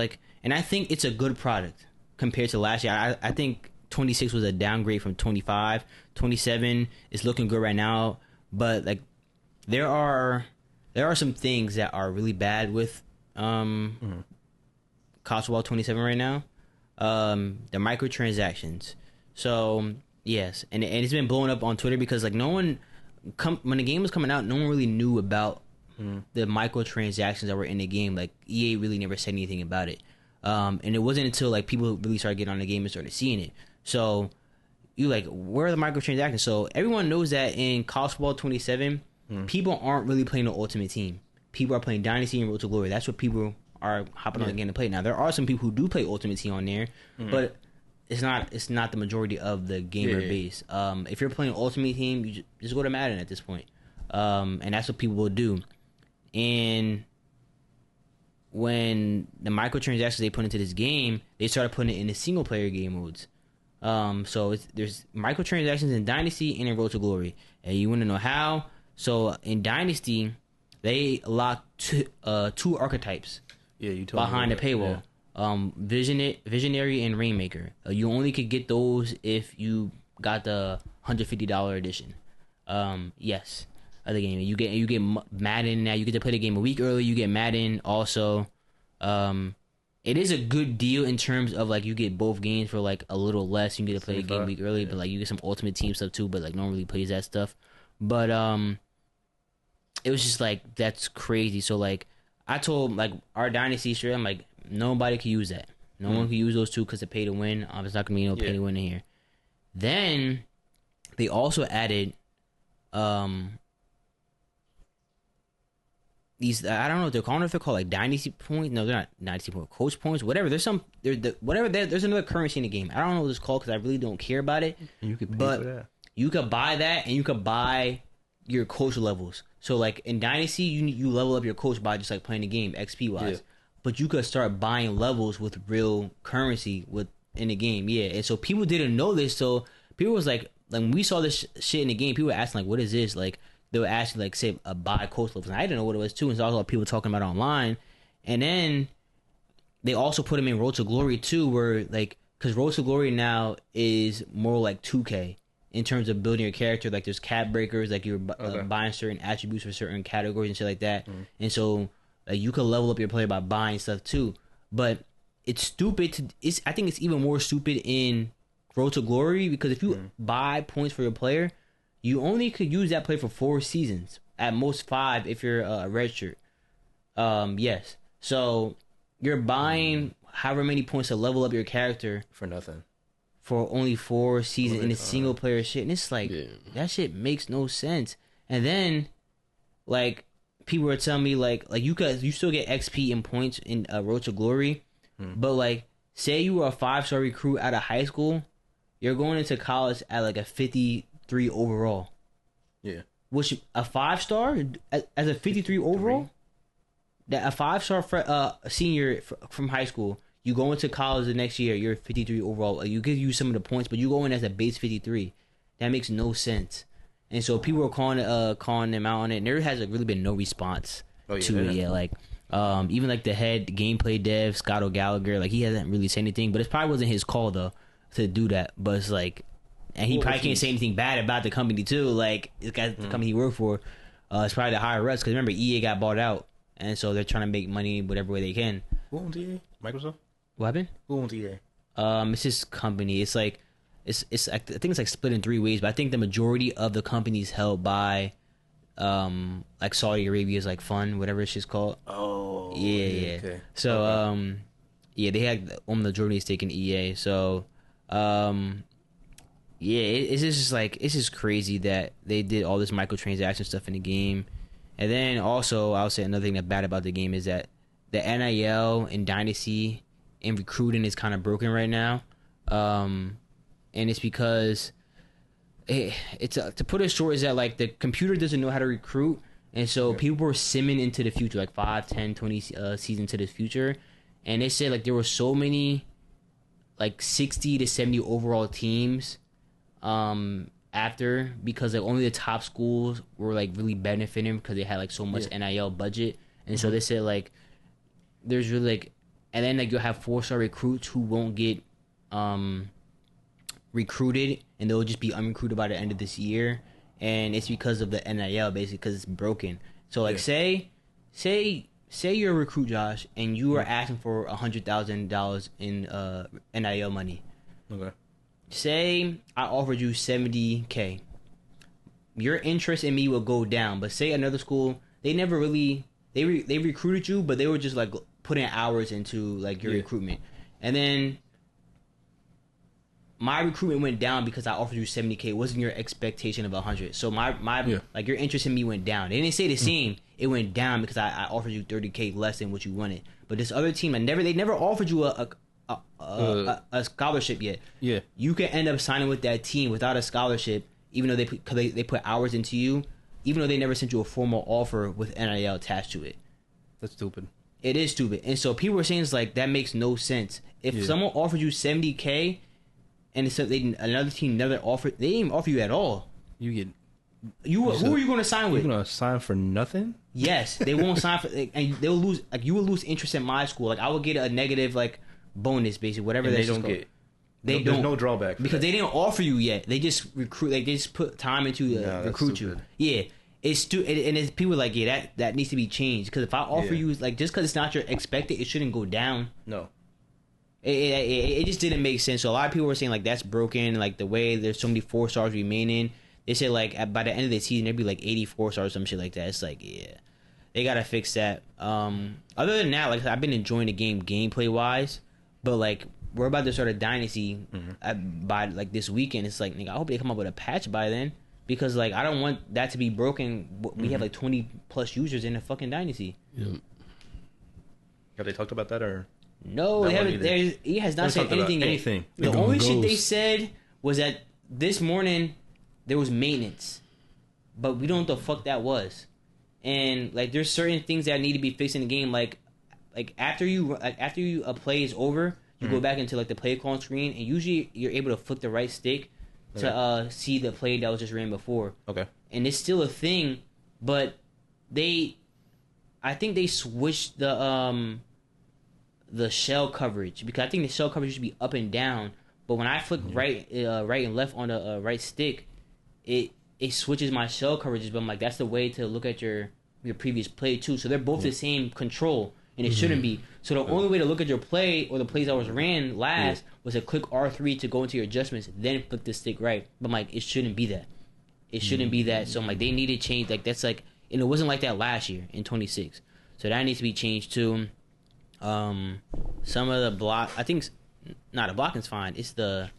it's a good product compared to last year. I think 26 was a downgrade from 25. 27 is looking good right now, but like there are some things that are really bad with college football 27 right now. The microtransactions. So yes, and it's been blowing up on Twitter because like no one when the game was coming out, no one really knew about the microtransactions that were in the game. Like EA really never said anything about it. And it wasn't until like people really started getting on the game and started seeing it. So you like, where are the microtransactions? So everyone knows that in college football 27, people aren't really playing the Ultimate Team. People are playing Dynasty and Road to Glory. That's what people are hopping on the game to play. Now there are some people who do play Ultimate Team on there, but it's not the majority of the gamer base. If you're playing Ultimate Team, you just go to Madden at this point, and that's what people will do. And when the microtransactions they put into this game, they started putting it in the single player game modes. So there's microtransactions in Dynasty and in Road to Glory, and you want to know how? So in Dynasty, they lock two archetypes. Yeah, you told behind me the paywall. Yeah. Visionary and Rainmaker. You only could get those if you got the $150 edition. Yes, of the game. You get Madden now. You get to play the game a week early. You get Madden also. It is a good deal in terms of like you get both games for like a little less. You get to play a game a week early, but like you get some Ultimate Team stuff too. But like no one really plays that stuff. But it was just like that's crazy. So like I told like our Dynasty straight, I'm like nobody can use that. No one can use those two because they pay to win. It's not gonna be no pay to win in here. Then they also added these I don't know what they're calling it. If they're called like dynasty points. No, they're not dynasty points. Coach points. Whatever. There's some. There's another currency in the game. I don't know what it's called because I really don't care about it. And you could pay but for that. you could buy that and you could buy your coach levels. So like in dynasty, you level up your coach by just like playing the game XP wise. Yeah. But you could start buying levels with real currency in the game. Yeah. And so people didn't know this. So people was like when we saw this shit in the game, people were asking like, "What is this?" Like. They were asking, like, say, buy coach levels. And I didn't know what it was, too. And so also people talking about it online. And then they also put him in Road to Glory, too, where, like, because Road to Glory now is more like 2K in terms of building your character. Like, there's cap breakers. Like, you're buying certain attributes for certain categories and shit like that. Mm. And so, like, you could level up your player by buying stuff, too. But it's stupid. I think it's even more stupid in Road to Glory because if you buy points for your player, you only could use that play for 4 seasons. At most 5 if you're a redshirt. Yes. So you're buying however many points to level up your character for nothing. For only 4 seasons in a single player shit. And it's like that shit makes no sense. And then like people were telling me like you still get XP and points in Road to Glory. But like say you were a 5-star recruit out of high school, you're going into college at like a 53 overall. Yeah. Which a 5-star as a 53 overall? That a 5-star senior from high school, you go into college the next year, you're 53 overall. You could use some of the points, but you go in as a base 53. That makes no sense. And so people were calling them out on it, and there has really been no response to it yet. Like even like the head gameplay dev, Scott O'Gallagher, like he hasn't really said anything, but it probably wasn't his call though to do that. But it's like, and he probably can't say anything bad about the company too. Like it's got the company he worked for. It's probably the higher ups because remember EA got bought out, and so they're trying to make money whatever way they can. Who owns EA? Microsoft. What happened? Who owns EA? It's this company. It's like it's I think it's like split in 3 ways, but I think the majority of the company's held by like Saudi Arabia's like fund, whatever it's just called. Oh yeah. Okay. So yeah, they had the majority stake in EA. So yeah, it's just like it's just crazy that they did all this microtransaction stuff in the game. And then also I'll say another thing that's bad about the game is that the NIL and Dynasty and recruiting is kind of broken right now. And it's because it's to put it short is that like the computer doesn't know how to recruit, and so people were simming into the future like 5, 10, 20 seasons to the future, and they said like there were so many like 60 to 70 overall teams after because like only the top schools were like really benefiting because they had like so much NIL budget, and so they said like there's really like, and then like you'll have 4-star recruits who won't get recruited and they'll just be unrecruited by the end of this year, and it's because of the NIL basically because it's broken. So like say you're a recruit, Josh, and you are asking for $100,000 in NIL money. Okay. Say I offered you $70K. Your interest in me will go down, but say another school, they never really they recruited you, but they were just like putting hours into like your recruitment, and then my recruitment went down because I offered you $70K. It wasn't your expectation of $100. So my like your interest in me went down. They didn't say the same. It went down because I offered you $30K less than what you wanted. But this other team, they never offered you a scholarship yet. Yeah, you can end up signing with that team without a scholarship, even though they put hours into you, even though they never sent you a formal offer with NIL attached to it. That's stupid. It is stupid, and so people were saying it's like that makes no sense. If someone offered you $70K. And so another team never offered. They didn't even offer you at all. Who are you going to sign with? You're going to sign for nothing? Yes, they won't sign for, and they'll lose. Like you will lose interest in my school. Like I will get a negative like bonus, basically, whatever they don't get. There's no drawback because they didn't offer you yet. They just recruit. Like they just put time into recruit you. Yeah, it's stupid. And it's people like that needs to be changed because if I offer you like just because it's not your expected, it shouldn't go down. No. It just didn't make sense. So a lot of people were saying like that's broken. Like the way there's so many 4-stars remaining. They said like by the end of the season there'd be like 84 stars or some shit like that. It's like they gotta fix that. Other than that, like I've been enjoying the game gameplay wise, but like we're about to start a dynasty by like this weekend. It's like nigga, I hope they come up with a patch by then. because like I don't want that to be broken. We have like 20 plus users in the fucking dynasty. Yeah. Have they talked about that or? No, they haven't. He has not said anything yet. Anything. The only shit they said was that this morning there was maintenance, but we don't know what the fuck that was. And like, there's certain things that need to be fixed in the game. Like after a play is over, you go back into like the play call screen, and usually you're able to flick the right stick to see the play that was just ran before. Okay. And it's still a thing, but I think they switched the shell coverage, because I think the shell coverage should be up and down, but when I flick right and left on the right stick, it switches my shell coverages. But I'm like, that's the way to look at your previous play too. So they're both the same control, and it shouldn't be. So the only way to look at your play or the plays that was ran last was to click R3 to go into your adjustments, then flick the stick right. But I'm like, it shouldn't be that. It shouldn't be that. So I'm like, they need to change. Like that's like, and it wasn't like that last year in 26. So that needs to be changed too. Some of the block, I think, the blocking's fine. It's the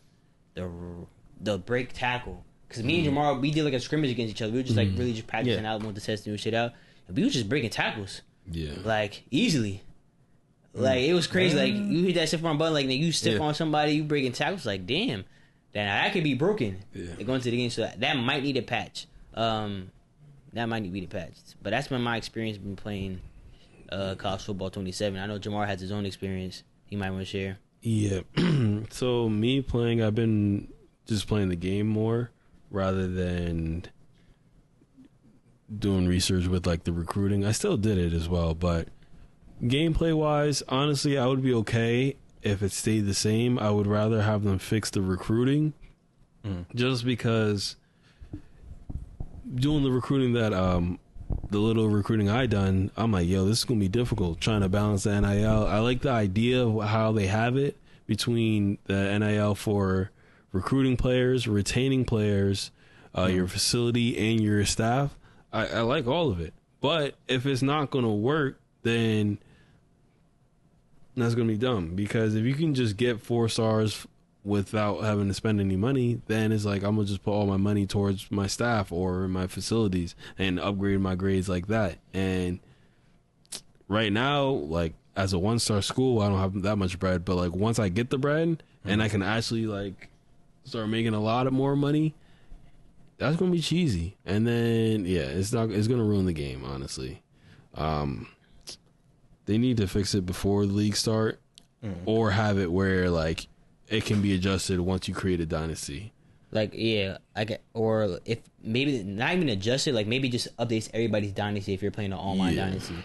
break tackle. Because me and Jamal, we did like a scrimmage against each other. We were just like really just practicing out, wanted to test new shit out. And we were just breaking tackles. Yeah. Like easily. Like it was crazy. Like you hit that stiff arm button, like you stiff on somebody, you breaking tackles. Like damn, that could be broken. Yeah. Going to the game, so that might need a patch. That might need to be the patch. But that's been my experience been playing college football 27. I know Jamar has his own experience. He might want to share. Yeah. So me playing, I've been just playing the game more rather than doing research with like the recruiting. I still did it as well, but gameplay wise, honestly, I would be okay if it stayed the same. I would rather have them fix the recruiting, just because doing the recruiting that the little recruiting I done, I'm like, yo, this is gonna be difficult trying to balance the NIL. I like the idea of how they have it between the NIL for recruiting players, retaining players, your facility, and your staff. I like all of it, but if it's not gonna work, then that's gonna be dumb. Because if you can just get 4 stars without having to spend any money, then it's like I'm gonna just put all my money towards my staff or my facilities and upgrade my grades like that. And right now, like as a 1-star school, I don't have that much bread, but like once I get the bread and I can actually like start making a lot of more money, that's gonna be cheesy. And then it's gonna ruin the game, honestly. They need to fix it before the league start, or have it where like it can be adjusted once you create a dynasty. Like or if maybe not even adjusted, like maybe just updates everybody's dynasty if you're playing an online dynasty.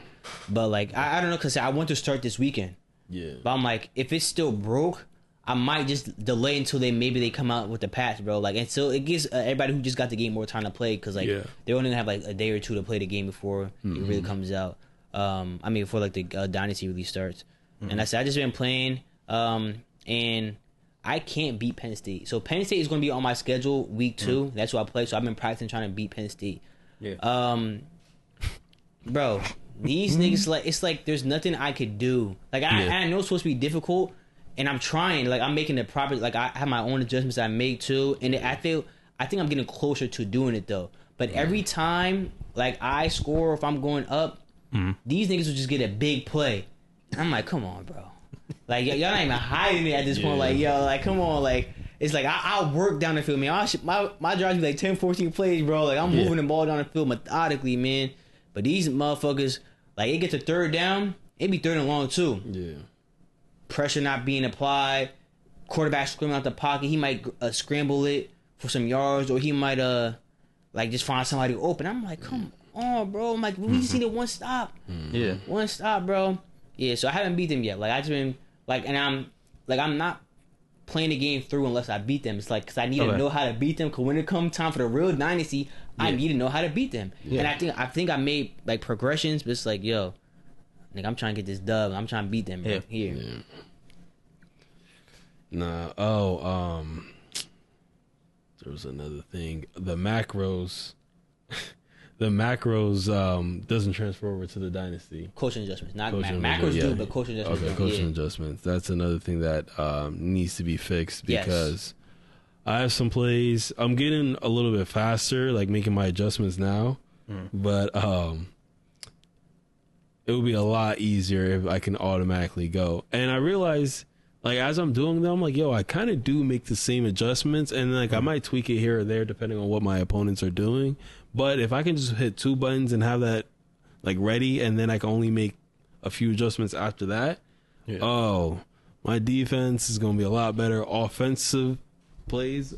But like I don't know, because I want to start this weekend. Yeah. But I'm like, if it's still broke, I might just delay until they come out with the patch, bro. Like, and so it gives everybody who just got the game more time to play, because like they only have like a day or two to play the game before it really comes out. I mean, before like the dynasty really starts. And I just been playing, and I can't beat Penn State. So Penn State is going to be on my schedule week 2. That's what I play. So I've been practicing trying to beat Penn State. Yeah. Bro, these niggas, like, it's like there's nothing I could do. Like I know it's supposed to be difficult, and I'm trying. Like I'm making the proper. Like I have my own adjustments I make too, and I think I'm getting closer to doing it though. But every time like I score, if I'm going up, these niggas will just get a big play. I'm like, come on, bro. Like y'all not even hiding it at this point. Like yo, like come on, like it's like I'll work down the field, man. My drives be like 10, 14 plays, bro. Like I'm moving the ball down the field methodically, man. But these motherfuckers, like it gets to 3rd down, it be 3rd and long too. Yeah. Pressure not being applied. Quarterback screaming out the pocket. He might scramble it for some yards, or he might like just find somebody open. I'm like, come on, bro. I'm like, we just need 1 stop. Yeah, 1 stop, bro. Yeah, so I haven't beat them yet. Like I just been like, and I'm not playing the game through unless I beat them. It's like, because I need to know how to beat them. Because when it comes time for the real dynasty, I need to know how to beat them. And I think I made like progressions, but it's like, yo, nigga, I'm trying to get this dub. I'm trying to beat them here. Yeah. Nah. There was another thing. The macros. The macros doesn't transfer over to the dynasty. Coaching adjustments, not macros do, but coaching adjustments. Okay, coaching adjustments. That's another thing that needs to be fixed, because I have some plays. I'm getting a little bit faster, like making my adjustments now. But it would be a lot easier if I can automatically go. And I realize, like, as I'm doing them, I'm like, yo, I kind of do make the same adjustments, and like I might tweak it here or there depending on what my opponents are doing. But if I can just hit 2 buttons and have that like ready, and then I can only make a few adjustments after that, oh, my defense is going to be a lot better. Offensive plays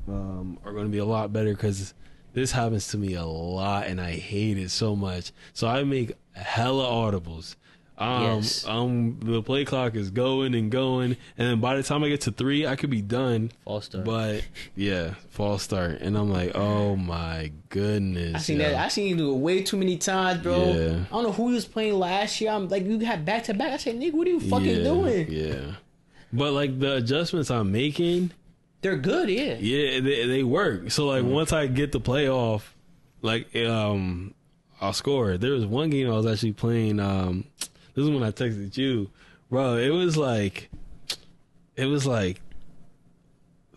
are going to be a lot better, because this happens to me a lot and I hate it so much. So I make hella audibles. The play clock is going and going, and then by the time I get to 3, I could be done. False start. But yeah, false start, and I'm like, oh my goodness. I seen that. I seen you do it way too many times, bro. Yeah. I don't know who he was playing last year. I'm like, you had back to back. I said, nigga, what are you fucking doing? Yeah. But like the adjustments I'm making, they're good. Yeah. Yeah, they work. So like once I get the playoff, like I'll score. There was one game I was actually playing. This is when I texted you, bro. It was like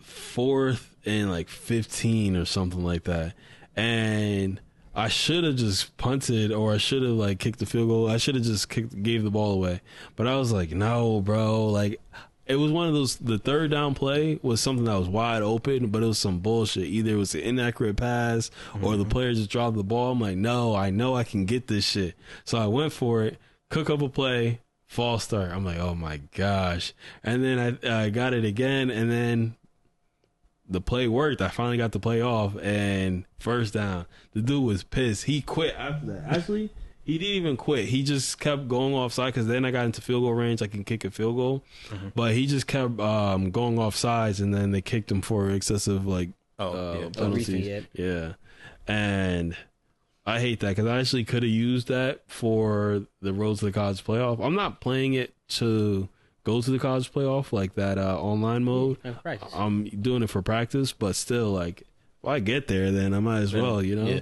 4th and like 15 or something like that, and I should have just punted, or I should have like kicked the field goal. I should have just gave the ball away, but I was like, no, bro. Like, it was one of those. The third down play was something that was wide open, but it was some bullshit. Either it was an inaccurate pass or the player just dropped the ball. I'm like, no, I know I can get this shit. So I went for it. Cook up a play, false start. I'm like, oh my gosh. And then I got it again, and then the play worked. I finally got the play off, and first down. The dude was pissed. He quit after that. Actually, he didn't even quit. He just kept going offside, because then I got into field goal range. I can kick a field goal. But he just kept going off sides, and then they kicked him for excessive penalties. Yeah. And I hate that, because I actually could have used that for the Road to the College Playoff. I'm not playing it to go to the College Playoff, like that online mode. I'm doing it for practice, but still, like, if I get there, then I might as well, you know? Yeah.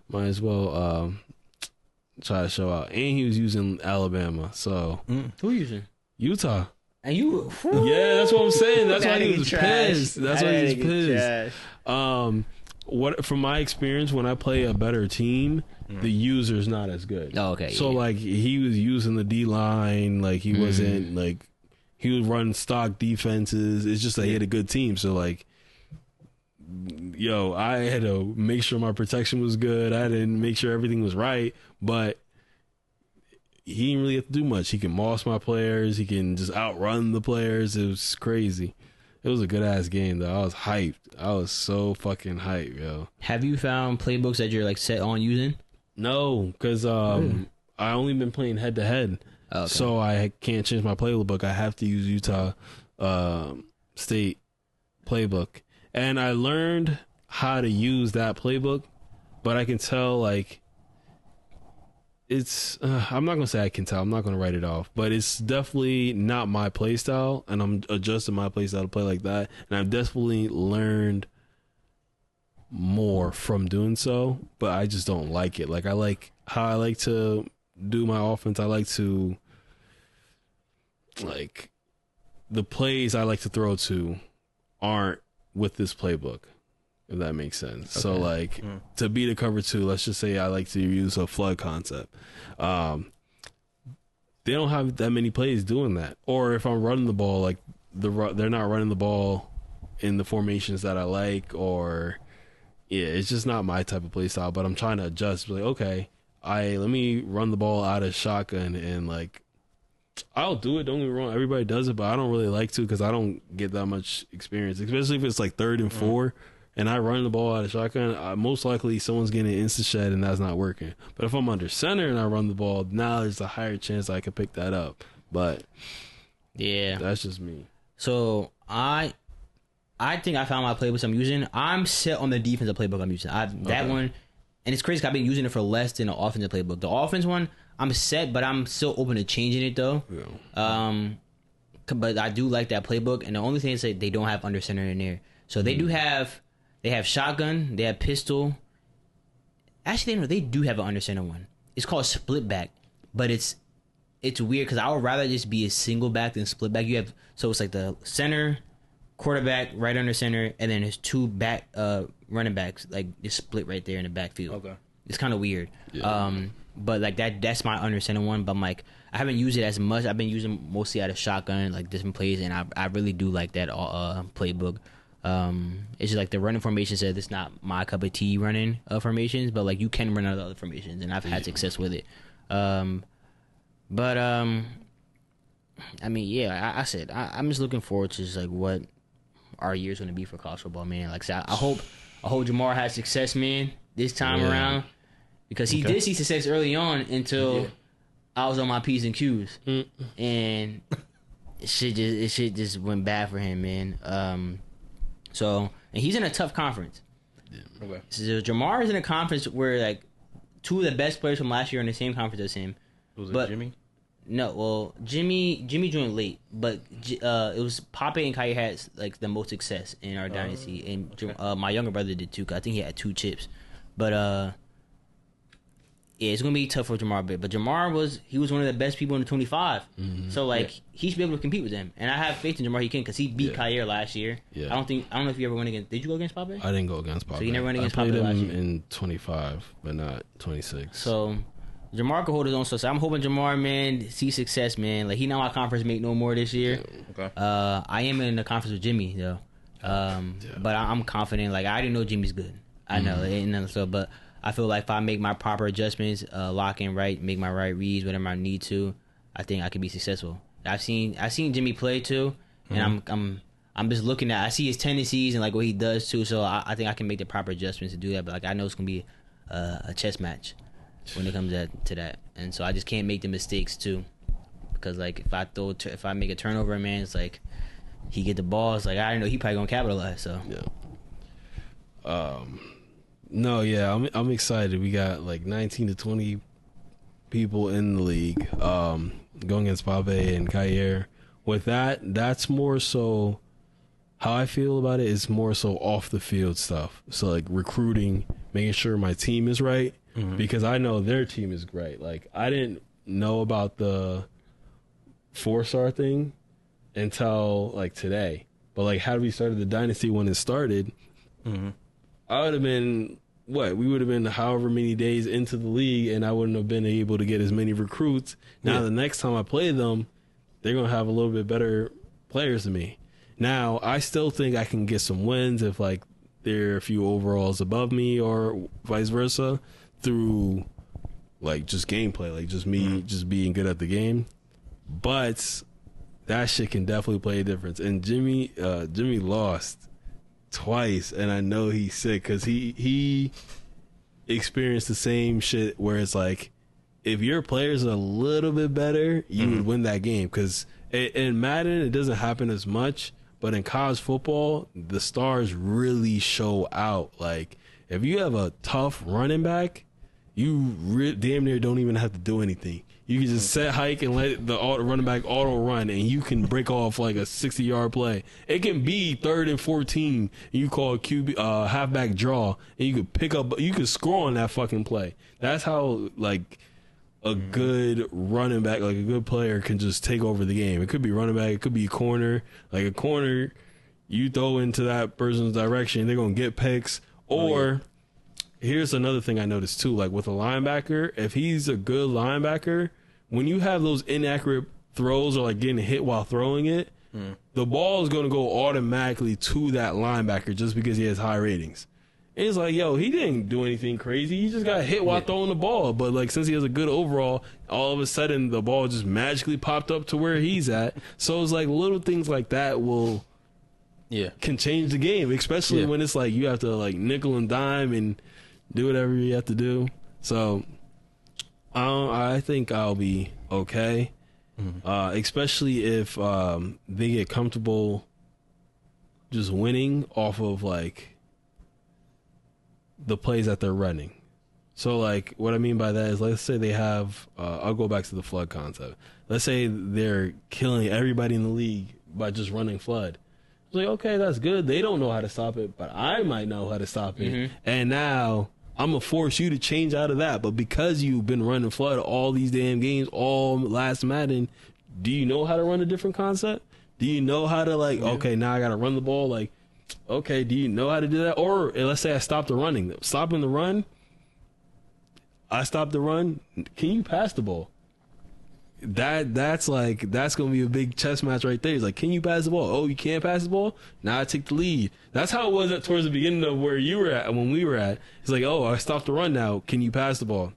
Might as well try to show out. And he was using Alabama, so. Who using? Utah. And you? Yeah, that's what I'm saying. That's why he was pissed. That's why he was pissed. What, from my experience, when I play a better team, the user's not as good. Oh, okay. So like, he was using the D line, like he wasn't like, he was running stock defenses. It's just that he had a good team. So like, yo, I had to make sure my protection was good. I had to make sure everything was right. But he didn't really have to do much. He can moss my players. He can just outrun the players. It was crazy. It was a good ass game though. I was hyped. I was so fucking hyped, yo. Have you found playbooks that you're like set on using? No, because I only been playing head to head, so I can't change my playbook. I have to use Utah State playbook, and I learned how to use that playbook, but I can tell like it's. I'm not gonna say I can tell. I'm not gonna write it off, but it's definitely not my play style, and I'm adjusting my play style to play like that, and I've definitely learned more from doing so, but I just don't like it. Like, I like how I like to do my offense. I like to, like, the plays I like to throw to aren't with this playbook, if that makes sense. Okay. So like to beat a cover 2, let's just say I like to use a flood concept. They don't have that many plays doing that. Or if I'm running the ball, like they're not running the ball in the formations that I like, or yeah, it's just not my type of play style, but I'm trying to adjust. Like, okay, let me run the ball out of shotgun, and like, I'll do it. Don't get me wrong, everybody does it, but I don't really like to, because I don't get that much experience, especially if it's like 3rd and 4, and I run the ball out of shotgun. Most likely someone's getting an insta shed, and that's not working. But if I'm under center and I run the ball, now there's a higher chance I could pick that up. But yeah, that's just me. So I think I found my playbooks I'm using. I'm set on the defensive playbook I'm using. That one, and it's crazy 'cause I've been using it for less than the offensive playbook. The offense one, I'm set, but I'm still open to changing it though. Yeah. But I do like that playbook, and the only thing is that they don't have under center in there. So they have shotgun, they have pistol. Actually, they do have an under center one. It's called split back, but it's weird because I would rather just be a single back than split back. So it's like the center, quarterback right under center, and then his two back running backs like just split right there in the backfield. Okay. It's kind of weird. Yeah. But like that's my under center one. But I'm like, I haven't used it as much. I've been using mostly out of shotgun, like different plays, and I really do like that playbook. It's just like the running formation said it's not my cup of tea running formations, but like you can run out of other formations, and I've had success with it. I mean, yeah, I said I'm just looking forward to just like what our year's gonna be for college football, man. Like, so I hope Jamar has success, man, this time around, because he did see success early on until I was on my P's and Q's, and it shit just went bad for him, man. So, and he's in a tough conference. Yeah. Okay. So Jamar is in a conference where like two of the best players from last year are in the same conference as him. Was it Jimmy? No, well, Jimmy joined late, but it was Pape and Kai had like the most success in our dynasty, and my younger brother did too. 'Cause I think he had 2 chips, but yeah, it's gonna be tough for Jamar a bit. But Jamar was one of the best people in the 25, so like he should be able to compete with them, and I have faith in Jamar. He can because he beat Kyer last year. Yeah. I don't know if you ever went against. Did you go against Pape? I didn't go against Pape. So you never went against Pape last year. I played him in 25, but not 26. So Jamar can hold his own. So I'm hoping Jamar, man, see success, man. Like he not my conference mate no more this year. Okay. I am in the conference with Jimmy though, but I'm confident. Like I already know Jimmy's good. I know, and so but I feel like if I make my proper adjustments, lock in right, make my right reads, whatever I need to, I think I could be successful. I've seen Jimmy play too, and I'm just looking at. I see his tendencies and like what he does too. So I think I can make the proper adjustments to do that. But like I know it's gonna be a chess match when it comes to that, and so I just can't make the mistakes too, because like if I make a turnover, man, it's like he get the ball. It's like I don't know, he probably gonna capitalize. So no, yeah, I'm excited. We got like 19 to 20 people in the league going against Pape and Kyer. With that's more so how I feel about it is more so off the field stuff. So like recruiting, making sure my team is right. Because I know their team is great. Like I didn't know about the 4-star thing until like today. But like had we started the dynasty when it started, I would have been we would have been however many days into the league, and I wouldn't have been able to get as many recruits. Now the next time I play them, they're gonna have a little bit better players than me. Now I still think I can get some wins if like they're a few overalls above me or vice versa, through like just gameplay, like just me just being good at the game. But that shit can definitely play a difference. And Jimmy lost twice, and I know he's sick because he experienced the same shit where it's like if your players are a little bit better, you would win that game. Because in Madden it doesn't happen as much, but in college football the stars really show out. Like if you have a tough running back, you damn near don't even have to do anything. You can just set hike and let the running back auto run, and you can break off like a 60-yard play. It can be 3rd and 14, and you call a QB halfback draw, and you could you could score on that fucking play. That's how like a good running back, like a good player, can just take over the game. It could be running back, it could be a corner. Like a corner, you throw into that person's direction, they're gonna get picks. Or here's another thing I noticed too, like with a linebacker, if he's a good linebacker, when you have those inaccurate throws or like getting hit while throwing it, the ball is going to go automatically to that linebacker just because he has high ratings. And it's like, yo, he didn't do anything crazy. He just got hit while throwing the ball. But like since he has a good overall, all of a sudden the ball just magically popped up to where he's at. So it's like little things like that can change the game, especially when it's like you have to like nickel and dime and do whatever you have to do. So I think I'll be okay, especially if they get comfortable just winning off of like the plays that they're running. So like what I mean by that is, let's say they have I'll go back to the flood concept. Let's say they're killing everybody in the league by just running flood. It's like, okay, that's good. They don't know how to stop it, but I might know how to stop it. And now I'm going to force you to change out of that. But because you've been running flood all these damn games, all last Madden, do you know how to run a different concept? Do you know how to okay, now I got to run the ball? Like, okay, do you know how to do that? Or let's say I stopped the running. Stopping the run, I stopped the run. Can you pass the ball? That's gonna be a big chess match right there. It's like, can you pass the ball? Oh, you can't pass the ball? Now I take the lead. That's how it was towards the beginning of where you were at when we were at. It's like, oh, I stopped the run now. Can you pass the ball?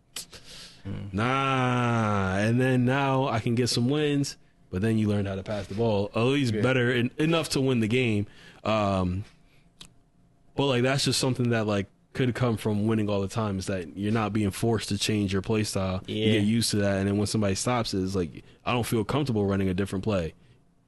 Nah. And then now I can get some wins, but then you learned how to pass the ball. At least better enough to win the game. But like that's just something that like could come from winning all the time, is that you're not being forced to change your play style. You get used to that, and then when somebody stops it, it's like, I don't feel comfortable running a different play.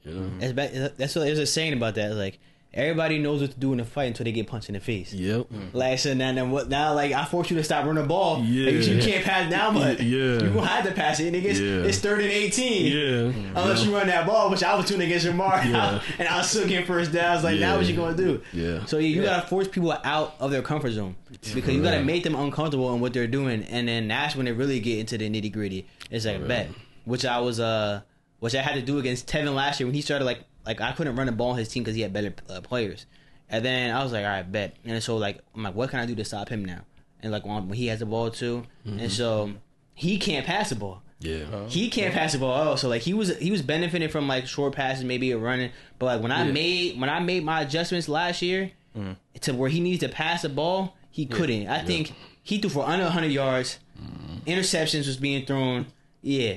You know? That's what there's a saying about that. Like, everybody knows what to do in a fight until they get punched in the face. Yep. Like, so now like I force you to stop running the ball. Yeah. Like, you can't pass now, but you're gonna have to pass it. Niggas, it's 3rd and 18. Yeah. Unless you run that ball, which I was doing against Jamar, and I was still getting first downs. Like, now what you gonna do? Yeah. So you gotta force people out of their comfort zone, because you gotta make them uncomfortable in what they're doing, and then that's when they really get into the nitty gritty. It's like bet, which I had to do against Tevin last year when he started like I couldn't run the ball on his team because he had better players. And then I was like, all right, bet. And so like I'm like, what can I do to stop him now? And like when he has the ball too, and so he can't pass the ball. Yeah, he can't pass the ball at all. So like he was benefiting from like short passes, maybe a running. But like when I made my adjustments last year to where he needed to pass the ball, he couldn't. I think he threw for under 100 yards. Interceptions was being thrown. Yeah.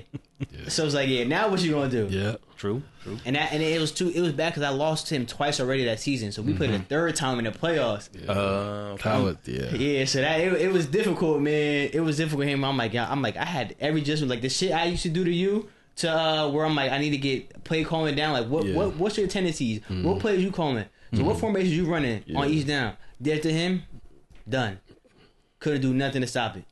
So it's like, now what you gonna do? Yeah. True. And it was bad because I lost him twice already that season. So we played a third time in the playoffs. Yeah. So that it was difficult, man. It was difficult for him. I'm like, I had every adjustment, like the shit I used to do to you, to where I'm like, I need to get play calling down. Like what's your tendencies? What plays you calling? So what formations you running on each down? Dead to him, done. Couldn't do nothing to stop it.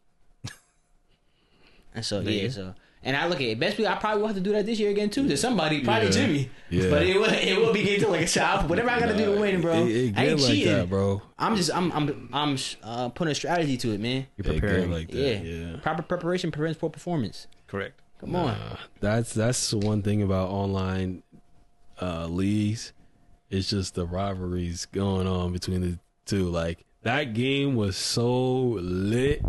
And so so. And I look at it. Best I probably will have to do that this year again too. To somebody, probably Jimmy. Yeah. But it will be getting to like a shot. Whatever I got to do to win, bro. I ain't cheating, that, bro. I'm putting a strategy to it, man. You're preparing like that. Yeah. Proper preparation prevents poor performance. Correct. Come on. That's one thing about online leagues. It's just the rivalries going on between the two. Like, that game was so lit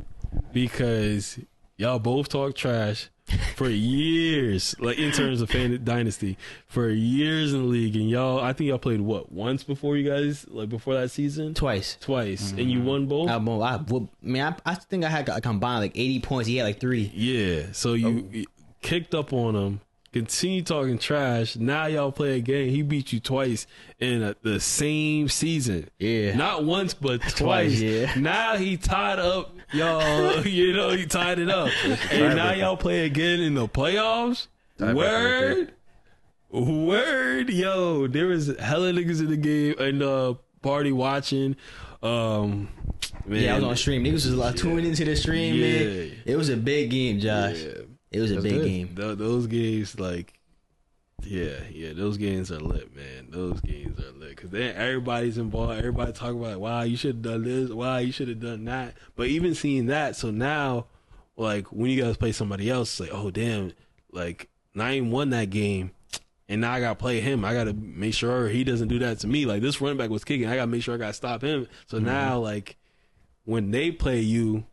because y'all both talk trash for years, like in terms of fan dynasty, for years in the league. And I think y'all played once before you guys, like before that season? Twice. And you won both? I think I had a combined like 80 points. He had like 3. Yeah. So you kicked up on him, continue talking trash. Now y'all play a game. He beat you twice in the same season. Yeah. Not once, but twice. Yeah. Now he tied up y'all. He tied it up. And now y'all play again in the playoffs. Word. Yo, there was hella niggas in the game and party watching. Man. Yeah, I was on stream. Niggas was like tuning into the stream, man. It was a big game, Josh. Yeah. It was a big game. Those games, like, those games are lit, man. Those games are lit because then everybody's involved. Everybody talking about, like, wow, you should have done this. Wow, you should have done that. But even seeing that, so now, like, when you guys play somebody else, it's like, oh damn, like, I ain't won that game, and now I gotta play him. I gotta make sure he doesn't do that to me. Like, this running back was kicking. I gotta make sure I gotta stop him. So now, like, when they play you,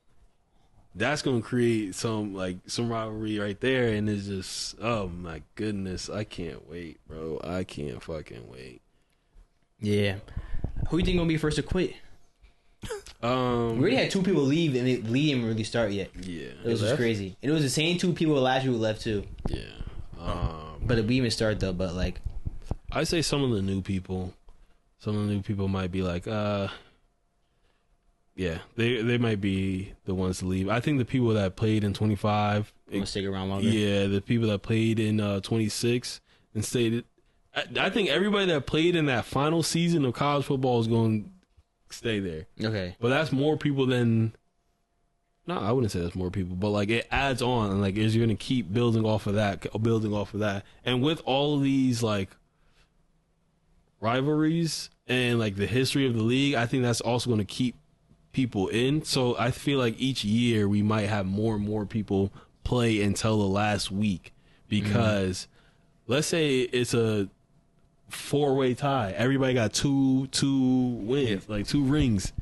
that's gonna create some rivalry right there, and it's just, oh my goodness, I can't wait, bro. I can't fucking wait. Yeah, who you think gonna be first to quit? We already had 2 people leave, and it didn't really start yet. Yeah, it was just crazy, and it was the same 2 people last year who left too. Yeah, but it didn't start though. But like, I say some of the new people might be like, yeah, they might be the ones to leave. I think the people that played in 25 will stick around longer. Yeah, the people that played in 26 and stayed. I think everybody that played in that final season of college football is going to stay there. Okay, but that's more people than. No, I wouldn't say that's more people, but like it adds on, and like you're going to keep building off of that, and with all of these like rivalries and like the history of the league, I think that's also going to keep people in. So I feel like each year we might have more and more people play until the last week, because let's say it's a 4-way tie. Everybody got two wins, like 2 rings.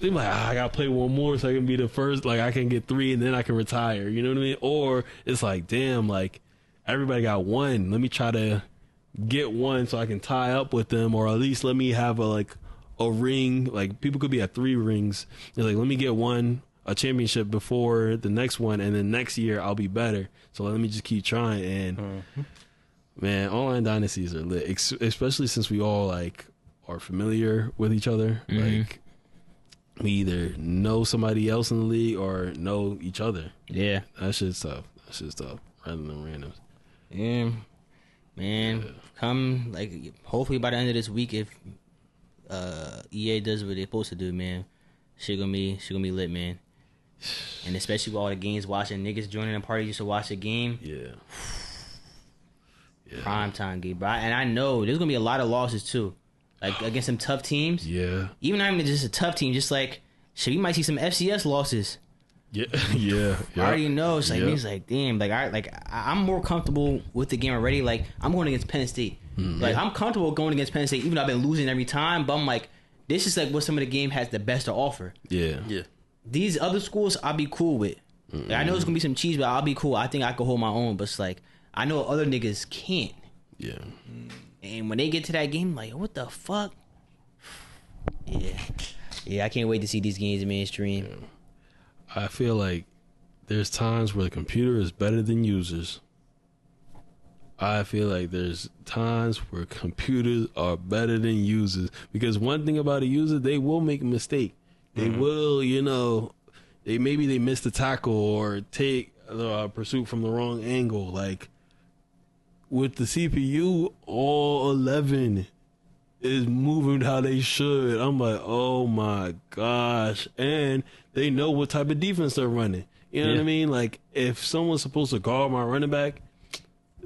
They're like, I gotta play one more so I can be the first. Like, I can get 3 and then I can retire. You know what I mean? Or it's like, damn, like everybody got 1. Let me try to get 1 so I can tie up with them, or at least let me have a ring. Like, people could be at 3 rings. They're like, let me get a championship before the next one, and then next year I'll be better. So let me just keep trying. And man, online dynasties are lit, especially since we all like are familiar with each other. Like, we either know somebody else in the league or know each other. Yeah, that shit's tough. Rather than randoms. Yeah, man. Come hopefully by the end of this week, if EA does what they're supposed to do, man, she gonna be lit, man. And especially with all the games watching, niggas joining the party just to watch the game. Yeah. Prime time game, bro. And I know there's gonna be a lot of losses too, like against some tough teams. Yeah. Even not even just a tough team, just we might see some FCS losses. Yeah. Yeah. I already know. It's it's like, damn. I'm more comfortable with the game already. Like, I'm going against Penn State. I'm comfortable going against Penn State, even though I've been losing every time. But I'm like, this is what some of the game has the best to offer. Yeah. Yeah. These other schools, I'll be cool with. I know it's gonna be some cheese, but I'll be cool. I think I can hold my own. But it's I know other niggas can't. Yeah. And when they get to that game, what the fuck? Yeah. I can't wait to see these games in mainstream. Yeah. I feel like there's times where the computer is better than users. I feel like there's times where computers are better than users, because one thing about a user, they will make a mistake. They will, they miss the tackle or take the pursuit from the wrong angle. Like, with the CPU, all 11 is moving how they should. I'm like, oh my gosh. And they know what type of defense they're running. You know what I mean? Like, if someone's supposed to guard my running back,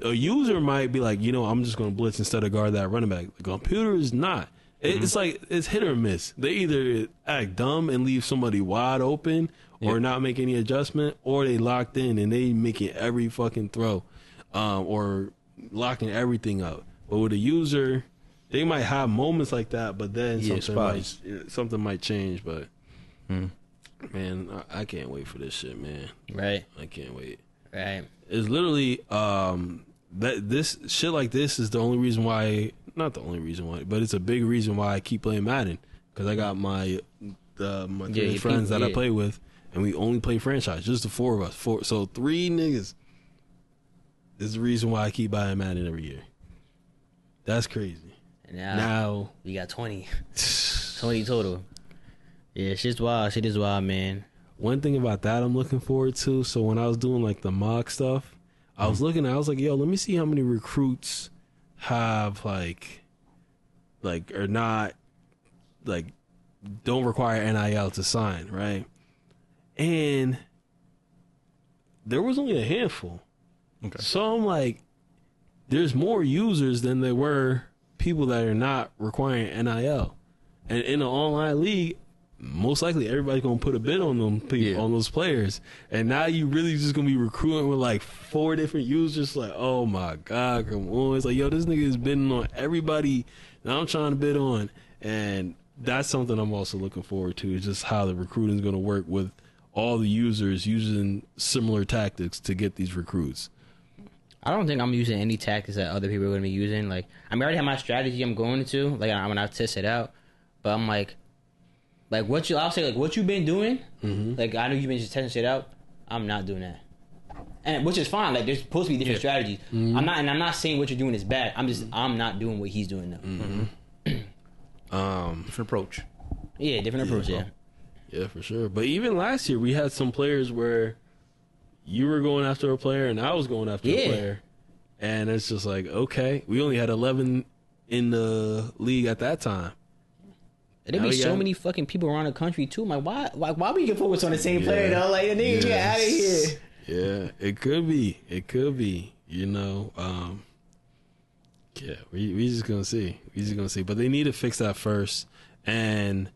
a user might be like, I'm just going to blitz instead of guard that running back. The computer is not. It's it's hit or miss. They either act dumb and leave somebody wide open or not make any adjustment, or they locked in and they making every fucking throw, or locking everything up. But with a user, they might have moments like that, but then something might change. But man, I can't wait for this shit, man. Right. I can't wait. Right. It's literally that this shit like this is the only reason why. Not the only reason why, but it's a big reason why I keep playing Madden, because I got my three friends that I play with, and we only play franchise, just the 4 of us. So 3 niggas is the reason why I keep buying Madden every year. That's crazy. And now we got 20 total. Yeah, shit is wild, man. One thing about that I'm looking forward to. So when I was doing the mock stuff, I was looking. I was like, yo, let me see how many recruits have or not don't require NIL to sign, right? And there was only a handful. Okay. So I'm like, there's more users than there were people that are not requiring NIL. And in an online league, most likely everybody's gonna put a bid on them people, on those players. And now you really just gonna be recruiting with 4 different users. Like, oh my god, come on! It's like, yo, this nigga is bidding on everybody that I'm trying to bid on, and that's something I'm also looking forward to. Is just how the recruiting is gonna work with all the users using similar tactics to get these recruits. I don't think I'm using any tactics that other people are gonna be using. I already have my strategy I'm going to. I'm gonna test it out, but I'm I'll say what you've been doing. Mm-hmm. I know you've been just testing shit out. I'm not doing that, and which is fine. There's supposed to be different strategies. Mm-hmm. I'm not saying what you're doing is bad. I'm not doing what he's doing now. Mm-hmm. Different approach. Yeah, different approach. Yeah, for sure. But even last year, we had some players where you were going after a player and I was going after a player, and it's just okay. We only had 11 in the league at that time. There be so many fucking people around the country too. I'm like, why we can focus on the same player though? Nigga, get out of here. Yeah, it could be. It could be. Yeah, we just gonna see. But they need to fix that first. And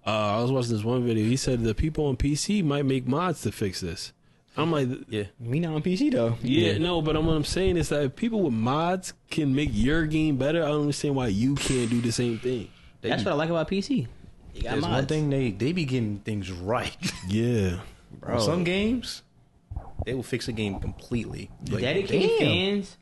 I was watching this one video. He said the people on PC might make mods to fix this. I'm like, Yeah. We not on PC though. yeah, no, but what I'm saying is that if people with mods can make your game better, I don't understand why you can't do the same thing. That's what I like about PC. You got There's mods. one thing they be getting things right. Yeah. Bro. Some games, they will fix the game completely. Like, Dedicated damn. fans,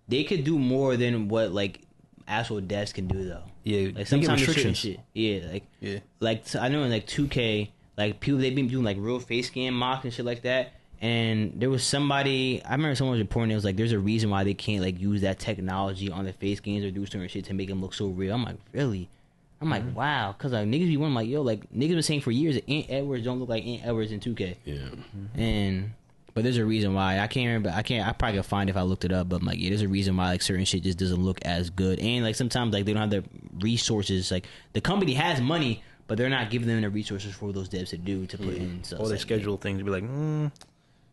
they could do more than what like actual devs can do though. Yeah, Like they get sometimes certain restrictions. shit. Yeah, Yeah. like I know in like 2K, like people they've been doing like real face scan mock and shit like that. And there was somebody, I remember someone was reporting it was like there's a reason why they can't like use that technology on the face scans or do certain shit to make them look so real. I'm like, really? I'm like, wow, because like niggas be one like, yo, like niggas been saying for years that Ant Edwards don't look like Ant Edwards in 2K. Yeah. But there's a reason why. I can't remember. I probably could find it if I looked it up. But I'm like, yeah, there's a reason why like certain shit just doesn't look as good. And like sometimes like they don't have the resources. Like the company has money, but they're not giving them the resources for those devs to do to put in. So Or they it's like, schedule things to be like,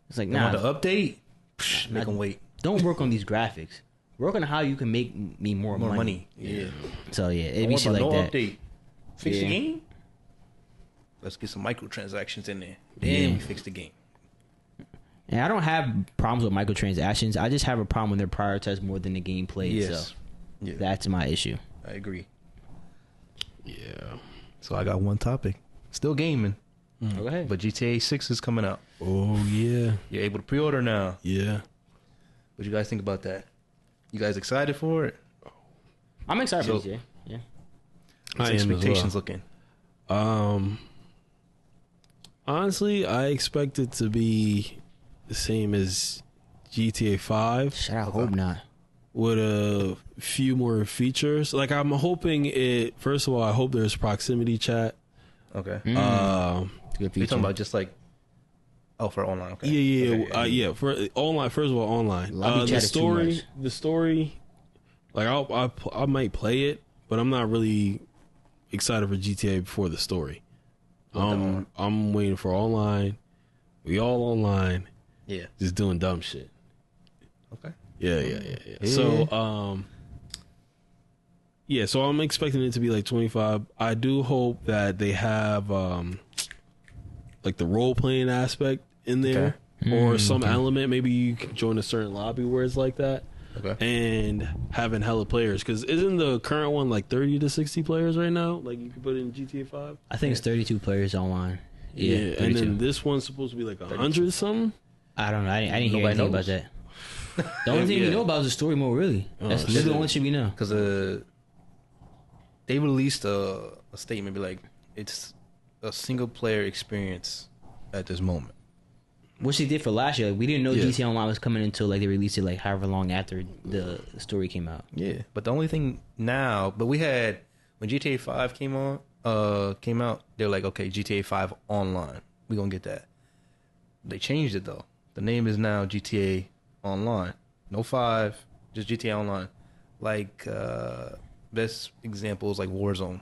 it's like nah. nah, Want the update? Psh, make them wait. don't work on these graphics. Work on how you can make me more money. Yeah. So yeah, I it'd be want shit like no that. update. Fix Yeah. the game. Let's get some microtransactions in there. Then we fix the game. And I don't have problems with microtransactions. I just have a problem when they're prioritized more than the gameplay. Yes. So Yeah. that's my issue. I agree. Yeah. So I got one topic. Still gaming, Go ahead. but GTA 6 is coming out. Oh, yeah. You're able to pre-order now. Yeah. What you guys think about that? You guys excited for it? I'm excited So- for this. Yeah. What's I am as expectations well. looking? Honestly, I expect it to be the same as GTA 5 Shit, I hope not. with a few more features. Like, I'm hoping it, first of all, I hope there's proximity chat. Okay. Good You're feature. talking about just like, for online. Okay. Yeah. Okay, Yeah. For online, first of all, online. Lobby chat is too much. The story, like I might play it, but I'm not really excited for GTA before the story. I'm waiting for online. We all online, Yeah. just doing dumb shit. Okay. Yeah. So, yeah. So I'm expecting it to be like 25. I do hope that they have like the role playing aspect in there, or some element. Maybe you can join a certain lobby where it's like that. Okay. And having hella players, because isn't the current one like 30 to 60 players right now? Like you can put it in GTA 5. I think it's 32 players online. Yeah, and 32. then this one's supposed to be like 100 something. I don't know. I didn't hear Nobody anything knows. about that. The only thing we know about is the story mode, really. That's literally the only shit we know. Because they released a statement, be like, it's a single player experience at this moment. Which they did for last year. Like, we didn't know Yeah. GTA Online was coming until like they released it like however long after the story came out. Yeah, but the only thing now, but we had when GTA 5 came out, they're like, okay, GTA 5 Online, we gonna get that. They changed it though. The name is now GTA Online, no 5, just GTA Online. Like best example is like Warzone.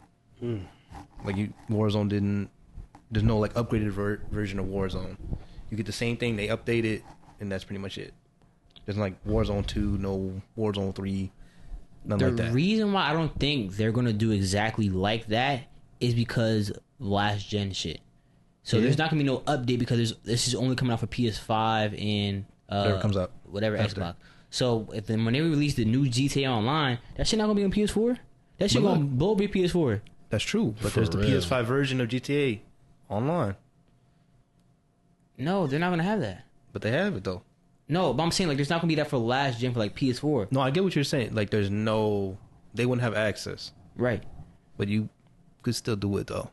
Like Warzone didn't. There's no like upgraded version of Warzone. You get the same thing, they update it, and that's pretty much it. There's like Warzone 2, no Warzone 3, nothing The like that. reason why I don't think they're gonna do exactly like that is because last gen shit. So there's not gonna be no update because this is only coming out for PS5 and Whatever comes out whatever after. Xbox. So if when they release the new GTA Online, that shit not gonna be on PS4. That shit But gonna look. blow up your PS4. That's true, but For there's the real. PS5 version of GTA Online. No, they're not gonna have that. But they have it though. No, but I'm saying like there's not gonna be that for last gen for like PS4. No, I get what you're saying. Like they wouldn't have access, Right. but you could still do it though.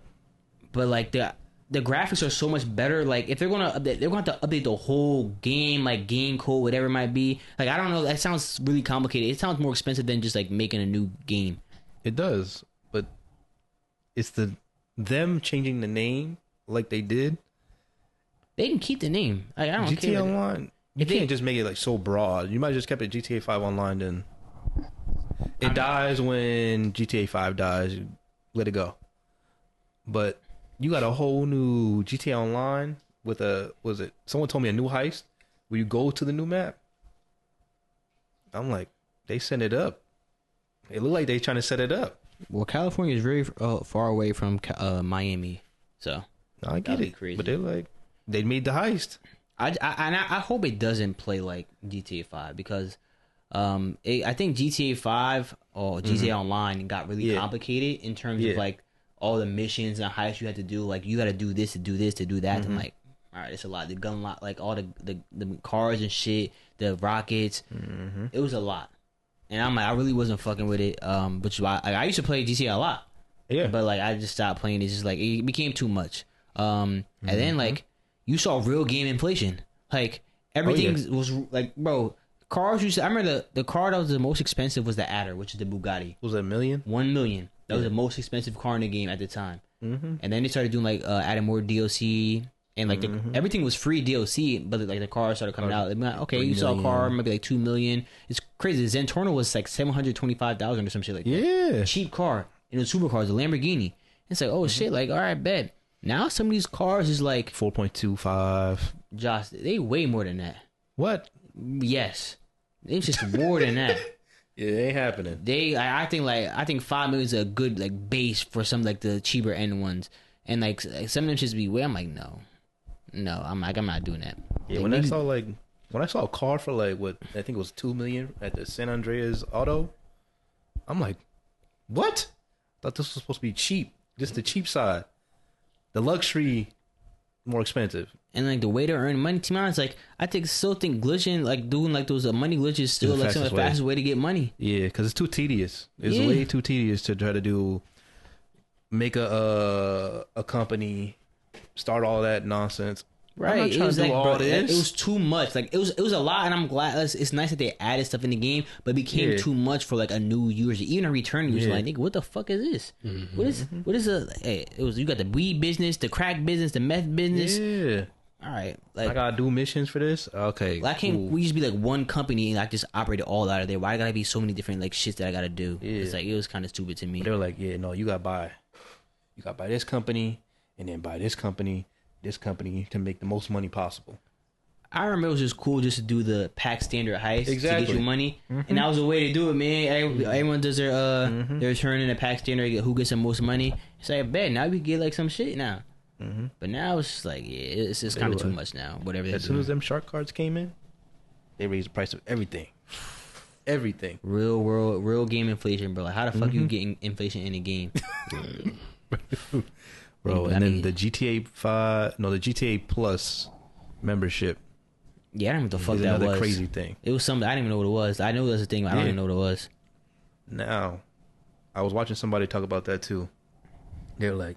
But like the graphics are so much better. Like if they're gonna update, they're gonna have to update the whole game, like game code, whatever it might be. Like I don't know. That sounds really complicated. It sounds more expensive than just like making a new game. It does, but it's them changing the name like they did. They can keep the name. Like, I don't GTA care. Online, you If they- can't just make it like so broad. You might have just kept it GTA 5 Online. Then it dies when GTA 5 dies. You let it go. But you got a whole new GTA Online with someone told me a new heist where you go to the new map. I'm like, they set it up. It looked like they trying to set it up. Well, California is very far away from Miami, so I get That'd be it, crazy. but they're like, they made the heist. I hope it doesn't play like GTA 5 because I think GTA 5 or GTA Online got really complicated in terms of like all the missions and heists you had to do. Like you got to do this to do this to do that. I'm like, all right, it's a lot. The gun lot, like all the cars and shit, the rockets. It was a lot, and I'm like, I really wasn't fucking with it. Which is why I used to play GTA a lot. Yeah, but like I just stopped playing. It's just like it became too much. And then like you saw real game inflation. Like everything was like, bro. Cars I remember the car that was the most expensive was the Adder, which is the Bugatti. Was it $1 million? 1 million. That was the most expensive car in the game at the time. And then they started doing like adding more DLC and like everything was free DLC, but like the cars started coming out. Like, okay, you saw a car maybe like 2 million. It's crazy. The Zentorno was like 725,000 or some shit like that. Yeah, cheap car. And it was supercars, a Lamborghini. It's like, oh shit, like all right, bet. Now some of these cars is like 4.25. Josh, they way more than that. What? Yes, it's just more than that. Yeah, it ain't happening. I think 5 million is a good like base for some like the cheaper end ones, and like some of them just be way. I'm like, no, I'm not doing that. Yeah, like, when I saw a car for like what I think it was 2 million at the San Andreas Auto, I'm like, what? I thought this was supposed to be cheap, just the cheap side. The luxury more expensive. And like the way to earn money, to be honest, like I still think glitching, like doing like those money glitches, still like some of the fastest way to get money. Yeah, because it's too tedious. It's way too tedious to try to make a company, start all that nonsense. Right, I'm not trying to do all this. It was too much. Like it was a lot, and I'm glad it's nice that they added stuff in the game, but it became too much for like a new user, even a returning user. Like, nigga, what the fuck is this? What is a? Hey, you got the weed business, the crack business, the meth business. Yeah. All right, like I gotta do missions for this. Okay, why can't we just be like one company and like just operate it all out of there? Why gotta be so many different like shits that I gotta do? Yeah. It's like it was kind of stupid to me. But they were like, yeah, no, you gotta buy this company and then buy this company to make the most money possible. I remember it was just cool just to do the pack standard heist to get you money, and that was a way to do it, man. Everyone does their turn in the pack standard, who gets the most money. It's like, I bet now we get like some shit now. But now it's just like, it's just kind of too much now. Whatever. As soon as them shark cards came in, they raised the price of everything. Everything. Real game inflation, bro. Like, how the fuck you getting inflation in a game? Bro, and then the GTA 5, no, the GTA Plus membership. Yeah, I don't know what the fuck that was. Another crazy thing. It was something, I didn't even know what it was. I know there's a thing, but I don't even know what it was. Now, I was watching somebody talk about that too. They were like,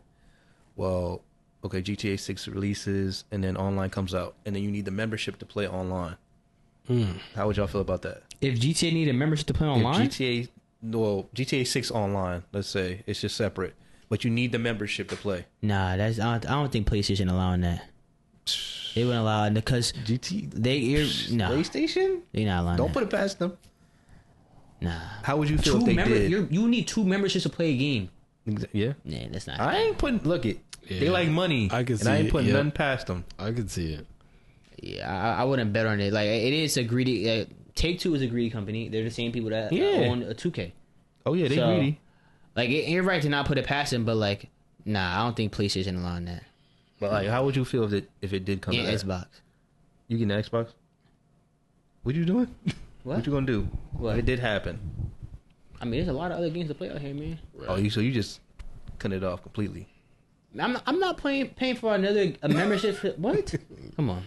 well, okay, GTA 6 releases, and then online comes out, and then you need the membership to play online. How would y'all feel about that? If GTA need a membership to play online? If GTA 6 online, let's say, it's just separate. But you need the membership to play. Nah, I don't think PlayStation allowing that. They wouldn't allow it because PlayStation? They not allowing. Don't put it past them. Nah. How would you feel if they did? You need 2 memberships to play a game. Yeah. Yeah, that's not. I ain't putting. Look it. Yeah. They like money. I can see. And I ain't putting nothing Yep. past them. I can see it. Yeah, I wouldn't bet on it. Like it is a greedy. Take-Two is a greedy company. They're the same people that own a 2K. Oh yeah, they greedy. Like, you're right to not put it past him, but, like, nah, I don't think PlayStation allowing that. But, like, how would you feel if it did come to that? Xbox. You getting an Xbox? What you doing? What you gonna do? What? If it did happen? I mean, there's a lot of other games to play out here, man. Right. Oh, so you just cut it off completely? I'm not paying for a membership. What? Come on.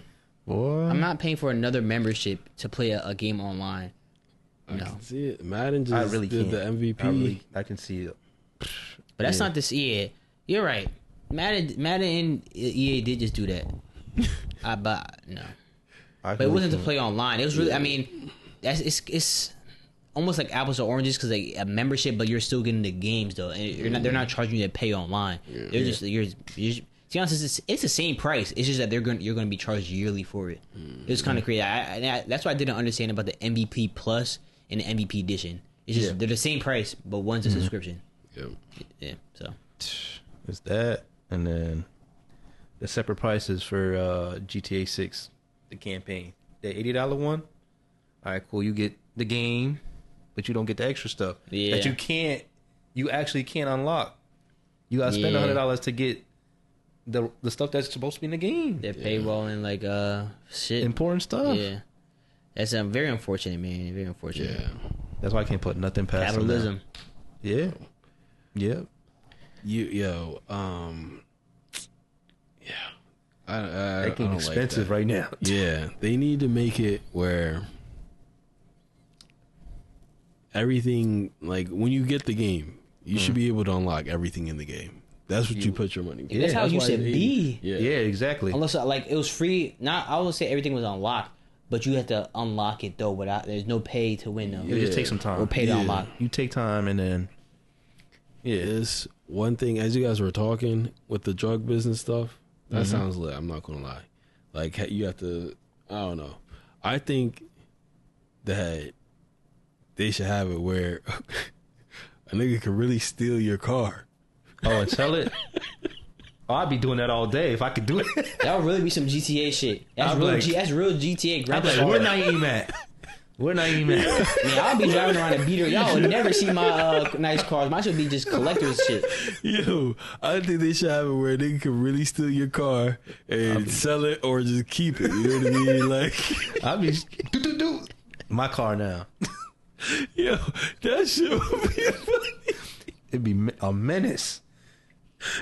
Boy. I'm not paying for another membership to play a game online. I can see it. Madden just did the MVP. I can see it. But that's not this. Yeah, you're right. Madden and EA did just do that. But no. But it wasn't to play online. It was really. I mean, it's almost like apples to oranges because like a membership, but you're still getting the games though, and they're not charging you to pay online. They're just you're to be honest, it's the same price. It's just that you're going to be charged yearly for it. It's kind of crazy. That's why I didn't understand about the MVP Plus and the MVP Edition. It's just they're the same price, but one's a subscription. Yeah. So it's that, and then the separate prices for GTA 6, the campaign, the $80 one. All right, cool. You get the game, but you don't get the extra stuff that you actually can't unlock. You gotta spend $100 to get the stuff that's supposed to be in the game. They're paywalling like shit. Important stuff. Yeah, that's very unfortunate, man. Very unfortunate. Yeah. That's why I can't put nothing past Capitalism. them. Yeah. Yeah. I Making don't expensive like right now. Yeah, they need to make it where everything, like when you get the game, you should be able to unlock everything in the game. That's what you put your money for. That's how you why should be. Yeah, exactly. Unless like it was free. Not I would say everything was unlocked, but you had to unlock it though. Without there's no pay to win though. It just takes some time. Or pay to unlock. You take time and then. Yeah, it's one thing. As you guys were talking with the drug business stuff, that sounds lit. I'm not gonna lie. Like you have to. I don't know. I think that they should have it where a nigga can really steal your car. Oh, and sell it. Oh, I'd be doing that all day if I could do it. That would really be some GTA shit. That's I'd real. like- That's real GTA. I'd be like, where Naeem at? Where Naeem at? Yeah, I'll be driving around a beater. Y'all would never see my nice cars. Mine should be just collector's shit. Yo, I think they should have it where they can really steal your car and sell it or just keep it. You know what I mean? Like, I'd be do. My car now. yo, that shit would be funny. It'd be a menace.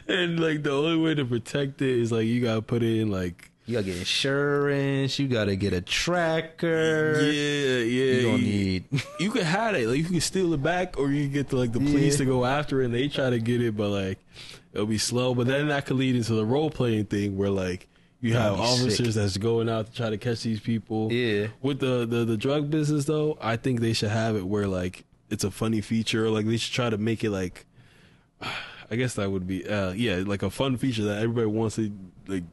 And like the only way to protect it is like you gotta put in like You gotta get insurance. You gotta get a tracker. yeah. You don't need. You can have it, like you can steal it back, or you can get the police to go after it. And they try to get it, but like it'll be slow. But then that could lead into the role playing thing where like you have be officers sick. that's going out to try to catch these people. Yeah. With the drug business though, I think they should have it where like it's a funny feature. Like they should try to make it like. I guess that would be like a fun feature that everybody wants to like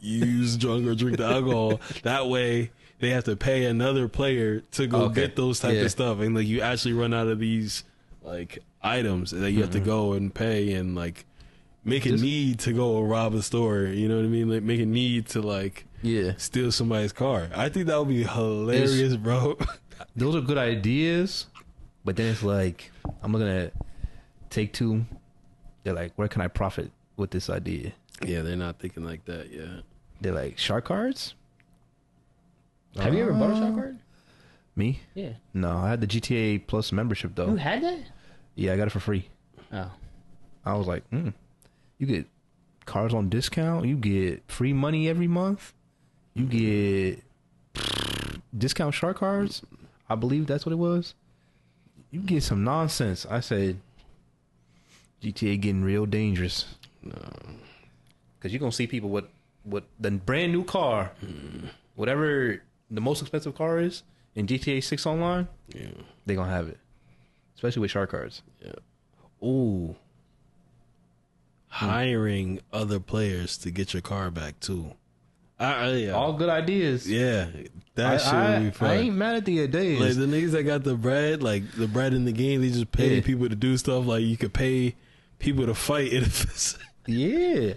use drug or drink the alcohol. That way they have to pay another player to go get those type of stuff, and like you actually run out of these like items that you have to go and pay and like make a need to go rob a store. You know what I mean? Like make a need to like steal somebody's car. I think that would be hilarious, bro. Those are good ideas, but then it's like I'm gonna take two. They're like, where can I profit with this idea? Yeah, they're not thinking like that yet. They're like, shark cards? Have you ever bought a shark card? Me? Yeah. No, I had the GTA Plus membership though. You had that? Yeah, I got it for free. Oh. I was like, you get cards on discount. You get free money every month. You get discount shark cards. I believe that's what it was. You get some nonsense. I said, GTA getting real dangerous. No. Because you're going to see people with the brand new car, whatever the most expensive car is in GTA 6 online, they're going to have it. Especially with shark cards. Yeah. Ooh. Hiring other players to get your car back too. All good ideas. Yeah. That shit would be fun. I ain't mad at the ideas. Like the niggas that got the bread, like the bread in the game, they just pay people to do stuff. Like you could pay people to fight in yeah.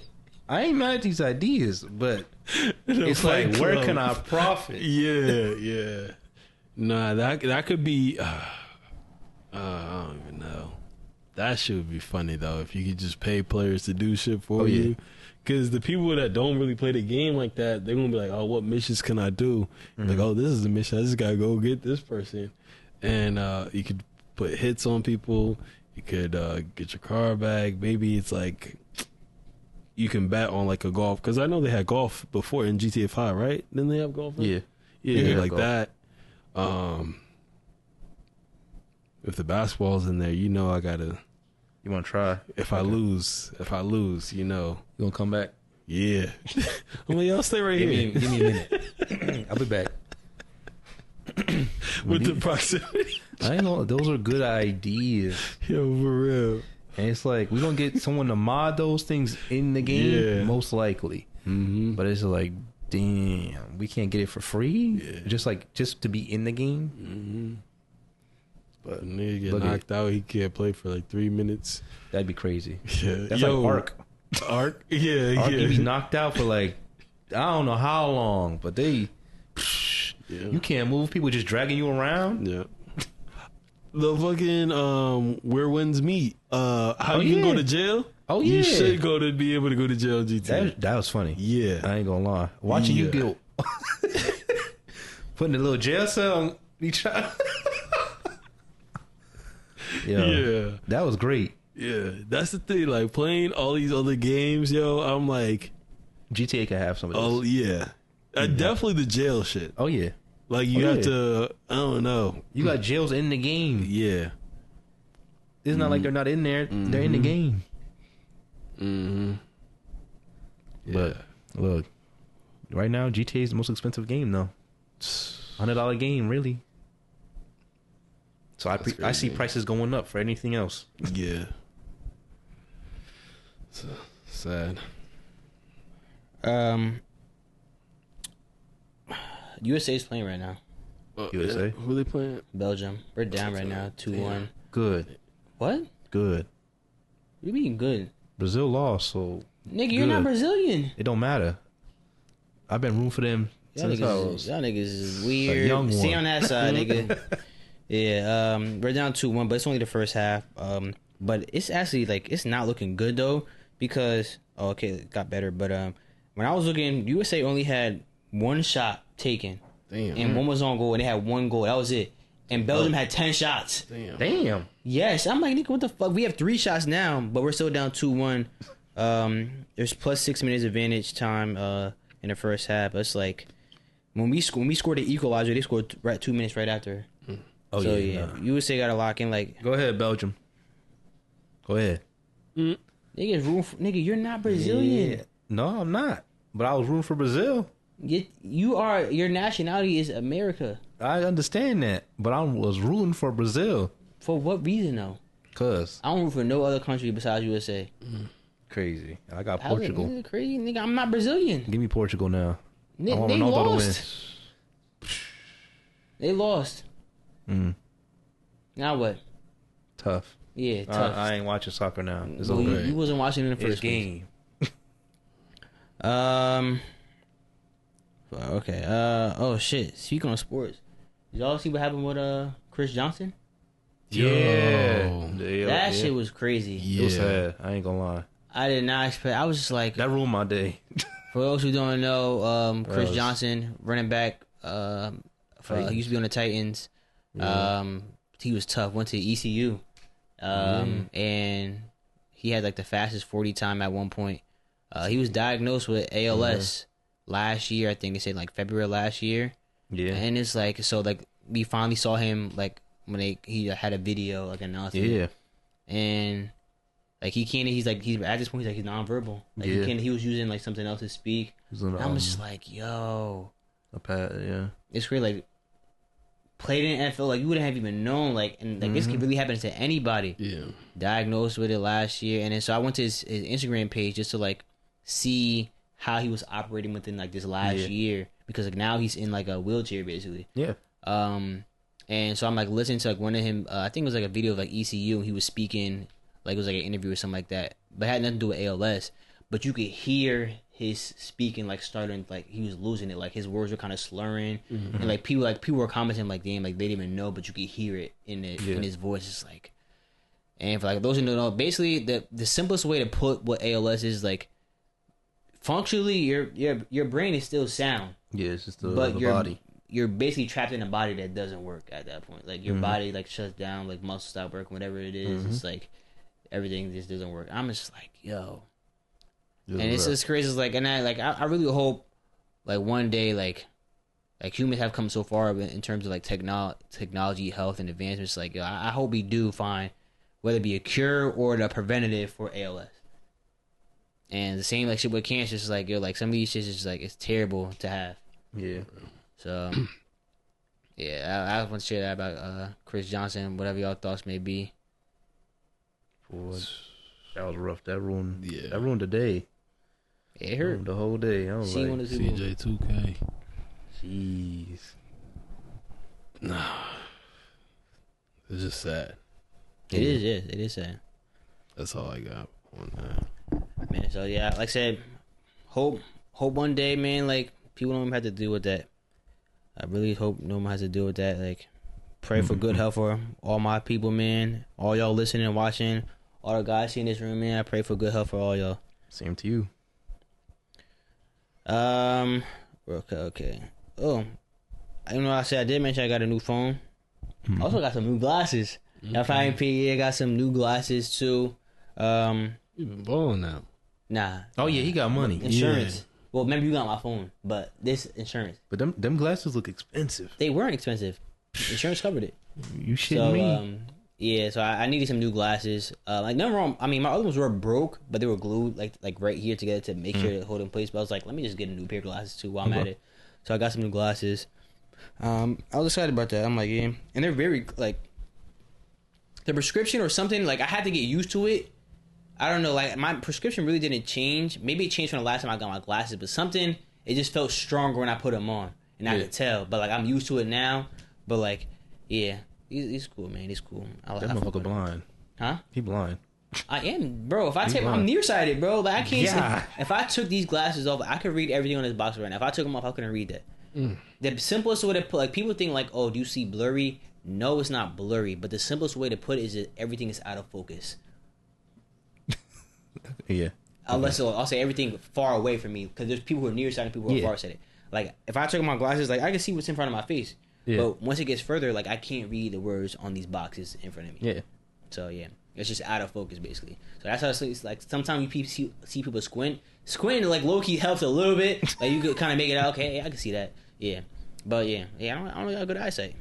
I ain't mad at these ideas, but it's like, where can I profit? Yeah. Nah, that could be. I don't even know. That shit would be funny though if you could just pay players to do shit for you. Because the people that don't really play the game like that, they're gonna be like, "Oh, what missions can I do?" Like, "Oh, this is a mission. I just gotta go get this person," and you could put hits on people. You could get your car back. Maybe it's like you can bet on like a golf, because I know they had golf before in GTA 5, right? Didn't they have golf? Yeah, like golf. That. If the basketball's in there, you know I gotta. You want to try? If I lose, you know. You gonna come back? Yeah. I'm like, y'all stay right here. Give me a minute. I'll be back. With the proximity. I know those are good ideas. Yo, for real. And it's like we're gonna get someone to mod those things in the game, most likely. Mm-hmm. But it's like, damn, we can't get it for free. Yeah. Just to be in the game. Mm-hmm. But nigga get knocked out, he can't play for like 3 minutes. That'd be crazy. Yeah, that's like Ark. Ark, yeah, Ark, you be knocked out for like I don't know how long, but you can't move. People just dragging you around. Yeah. The fucking where winds meet. How you can go to jail? Oh yeah, You should go to be able to go to jail, GT. that was funny. Yeah. I ain't gonna lie. Watching you get put in a little jail cell. You try. Yeah. That was great. Yeah. That's the thing. Like, playing all these other games, yo, I'm like, GTA can have some of this. oh, yeah. Definitely the jail shit. Oh yeah. Like, you have yeah. to, I don't know. You got jails in the game. Yeah. It's not like they're not in there. They're in the game. Mm-hmm. Yeah. But look, right now GTA is the most expensive game though. $100 game, really. So I see prices going up for anything else. Yeah. So sad. USA's playing right now. USA? Who they playing? Belgium. We're down right now, 2-1. Good. What? Good. You mean good? Brazil lost, so Nigga, you're not Brazilian. it don't matter. I've been rooting for them Y'all since I was niggas is weird. young Stay one. on that side, nigga. Yeah, we're down 2-1, but it's only the first half. But it's actually like it's not looking good though because it got better. But when I was looking, USA only had one shot taken, and one was on goal, and they had one goal. That was it. And Belgium had 10 shots. Damn. Yes, I'm like, nigga, what the fuck? We have 3 shots now, but we're still down 2-1. There's plus 6 minutes advantage time in the first half. It's like when we scored the equalizer, they scored 2 minutes right after. Oh so, yeah. Nah. USA got to lock in. Like, Go ahead, Belgium. Go ahead. Nigga, you're not Brazilian. Yeah. No, I'm not. But I was rooting for Brazil. Your nationality is America. I understand that, but I was rooting for Brazil. For what reason though? Cause I don't root for no other country besides USA. crazy. I got How Portugal. nigga, crazy nigga. I'm not Brazilian. Give me Portugal now. They I want Ronaldo to win. lost. They lost. Now what? Tough. Yeah, tough. I ain't watching soccer now. It's Well, over. you wasn't watching in the It's first game. Okay. Oh shit. Speaking of sports, did y'all see what happened with Chris Johnson? Yeah. That shit was crazy. It was sad. I ain't gonna lie. I did not expect. I was just like, That ruined my day. for those who don't know, Chris was- Johnson, running back, he used to be on the Titans. He was tough. Went to ECU, and he had like the fastest 40 time at one point. He was diagnosed with ALS last year. I think they said like February last year. Yeah. And it's like, so like we finally saw him like when he had a video like announcing it. Yeah. And like he's at this point he's like he's nonverbal. Like he was using like something else to speak. And I'm just like, yo, yeah. it's crazy. Like played in NFL, like you wouldn't have even known. Like and like this could really happen to anybody. Yeah. Diagnosed with it last year, and then so I went to his Instagram page just to like see how he was operating within like this last year, because like now he's in like a wheelchair basically. Yeah. And so I'm like listening to like one of him. I think it was like a video of like ECU, and he was speaking like it was like an interview or something like that, but it had nothing to do with ALS. But you could hear his speaking like starting, like he was losing it, like his words were kind of slurring, and like people were commenting like, damn, like they didn't even know, but you could hear it in his voice. It's like, and for like those who don't know, basically the simplest way to put what ALS is, like functionally your brain is still sound. Yeah, it's just the Your body. You're basically trapped in a body that doesn't work at that point. Like your body like shuts down, like muscles stop working, whatever it is. It's like everything just doesn't work. I'm just like, yo. And it's just crazy. It's like, and I really hope like one day like humans have come so far in terms of like technology, health, and advancements. Like, I hope we do find whether it be a cure or the preventative for ALS. And the same like shit with cancer. It's like, yo, like some of these shit is just like it's terrible to have. Yeah. So yeah, I want to share that about Chris Johnson. Whatever y'all thoughts may be. That was rough. That ruined the day. It hurt. The whole day. I was like, CJ 2K. jeez. Nah. It's just sad. It is, yes. It is sad. That's all I got on that. Man, so yeah, like I said, hope one day, man, like people don't even have to deal with that. I really hope no one has to deal with that. Like, pray for good health for all my people, man. All y'all listening and watching, all the guys here in this room, man. I pray for good health for all y'all. Same to you. Okay. Oh, I said I did mention I got a new phone. I also got some new glasses. I got some new glasses too. You been balling now. Nah. Oh yeah, he got money. Insurance. Yeah. Well, remember you got my phone, but this insurance. But them glasses look expensive. They weren't expensive. Insurance covered it. You shitting me? Yeah, so I needed some new glasses. Like nothing wrong. I mean, my other ones were broke, but they were glued like right here together to make sure it hold in place. But I was like, let me just get a new pair of glasses too while I'm at it. So I got some new glasses. I was excited about that. I'm like, yeah, and they're very like the prescription or something. Like I had to get used to it. I don't know. Like my prescription really didn't change. Maybe it changed from the last time I got my glasses, but something it just felt stronger when I put them on, and I could tell. But like I'm used to it now. But like, yeah. He's cool, man. He's cool. That motherfucker blind. Huh? He blind. I am, bro. If I take, I'm nearsighted, bro. Like I can't. Yeah. If I took these glasses off, I could read everything on this box right now. If I took them off, I couldn't read that. The simplest way to put, like people think, like, oh, do you see blurry? No, it's not blurry. But the simplest way to put it is that everything is out of focus. Yeah. Unless I'll say everything far away from me, because there's people who are nearsighted and people who are farsighted. Like if I took my glasses, like I can see what's in front of my face. Yeah. But once it gets further, like I can't read the words on these boxes in front of me. Yeah. So yeah, it's just out of focus basically. So that's how it's like. Sometimes you see people squint, like low key helps a little bit. Like you could kind of make it out. Okay, I can see that. Yeah. But yeah. I don't got good eyesight.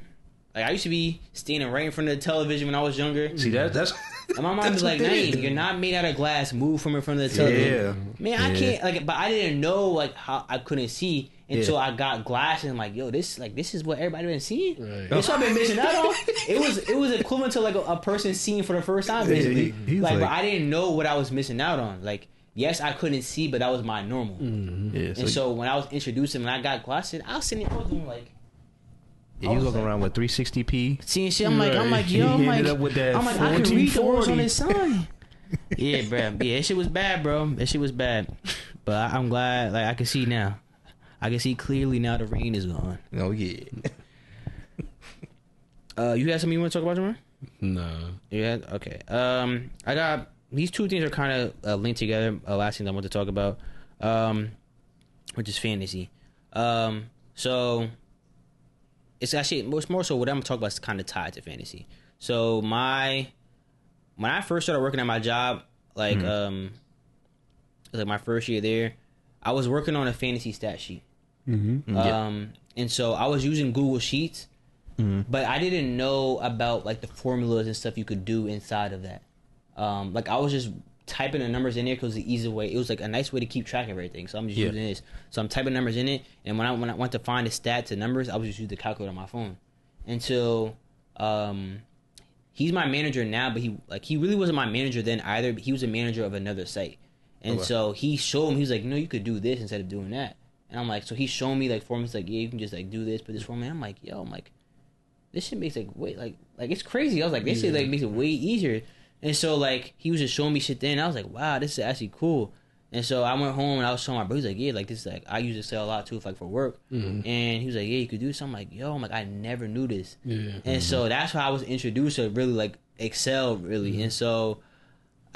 Like I used to be standing right in front of the television when I was younger. See that's. And my mom was like, "Naeem, you're not made out of glass. Move from in front of the television." Yeah. Man, I can't like. But I didn't know like how I couldn't see. Until I got glasses, I'm like, yo, this is what everybody been seeing. Right. This what I've been missing out on. It was equivalent to like a person seeing for the first time, basically. He's like, but I didn't know what I was missing out on. Like, yes, I couldn't see, but that was my normal. Mm-hmm. Yeah, and so when I was introduced and when I got glasses, I was sitting there, I was doing like. Yeah, he was walking around with 360p. Seeing shit, I'm like, I can read the words on his sign. Yeah, bro. Yeah, that shit was bad, bro. That shit was bad. But I'm glad, like, I can see now. I can see clearly now the rain is gone. Oh, yeah. You have something you want to talk about, Jamar? No. Yeah? Okay. I got... These two things are kind of linked together. Last thing I want to talk about, which is fantasy. So... It's actually... It's more so what I'm talking about is kind of tied to fantasy. So, when I first started working at my job, like, it was like my first year there, I was working on a fantasy stat sheet. Mm-hmm. And so I was using Google Sheets, but I didn't know about like the formulas and stuff you could do inside of that. Like I was just typing the numbers in there because the easy way. It was like a nice way to keep track of everything. So I'm just using this. So I'm typing numbers in it, and when I went to find the stats and numbers, I was just using the calculator on my phone. Until he's my manager now, but he really wasn't my manager then either. But he was a manager of another site. And so he showed me, he was like, no, you could do this instead of doing that. And I'm like, so he's showing me like formulas, like, yeah, you can just like do this, put this formula. I'm like, this shit makes like it's crazy. I was like, this shit like makes it way easier. And so like he was just showing me shit then. I was like, wow, this is actually cool. And so I went home and I was showing my brother. He's like, yeah, like this, like I use Excel a lot too, like for work. Mm-hmm. And he was like, yeah, you could do this. I'm like, I never knew this. Yeah. And so that's how I was introduced to really like Excel, really. Mm-hmm. And so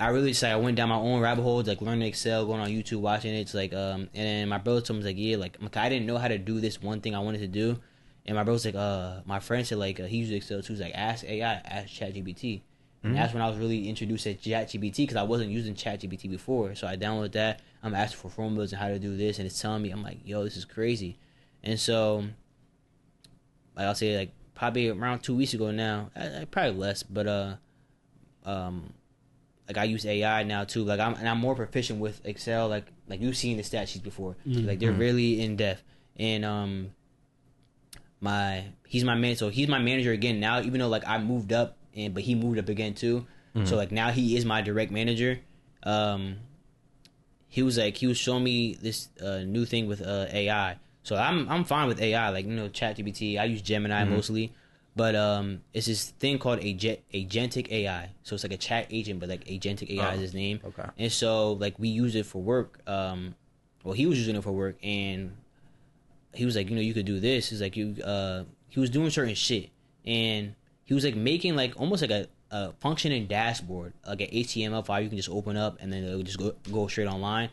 I really just like I went down my own rabbit holes, like learning Excel, going on YouTube, watching it. It's like and then my brother told me, like, yeah, like I didn't know how to do this one thing I wanted to do, and my brother was like, my friend said like he used Excel too. He's like, ask AI, ask ChatGPT, and that's when I was really introduced to ChatGPT because I wasn't using ChatGPT before. So I downloaded that. I'm asking for formulas and how to do this, and it's telling me. I'm like, yo, this is crazy, and so like I'll say like probably around 2 weeks ago now, probably less, but like I use AI now too. Like I'm more proficient with Excel. Like you've seen the stat sheets before. Mm-hmm. Like they're really in depth. And he's my man. So he's my manager again now. Even though like I moved up, but he moved up again too. Mm-hmm. So like now he is my direct manager. He was showing me this new thing with AI. So I'm fine with AI. Like ChatGPT. I use Gemini mostly. But it's this thing called agentic AI. So it's like a chat agent, but like agentic AI is his name. Okay. And so like we use it for work. Well, he was using it for work, and he was like, you could do this. He's like, he was doing certain shit, and he was like making like almost like a functioning dashboard, like an HTML file you can just open up and then it'll just go straight online.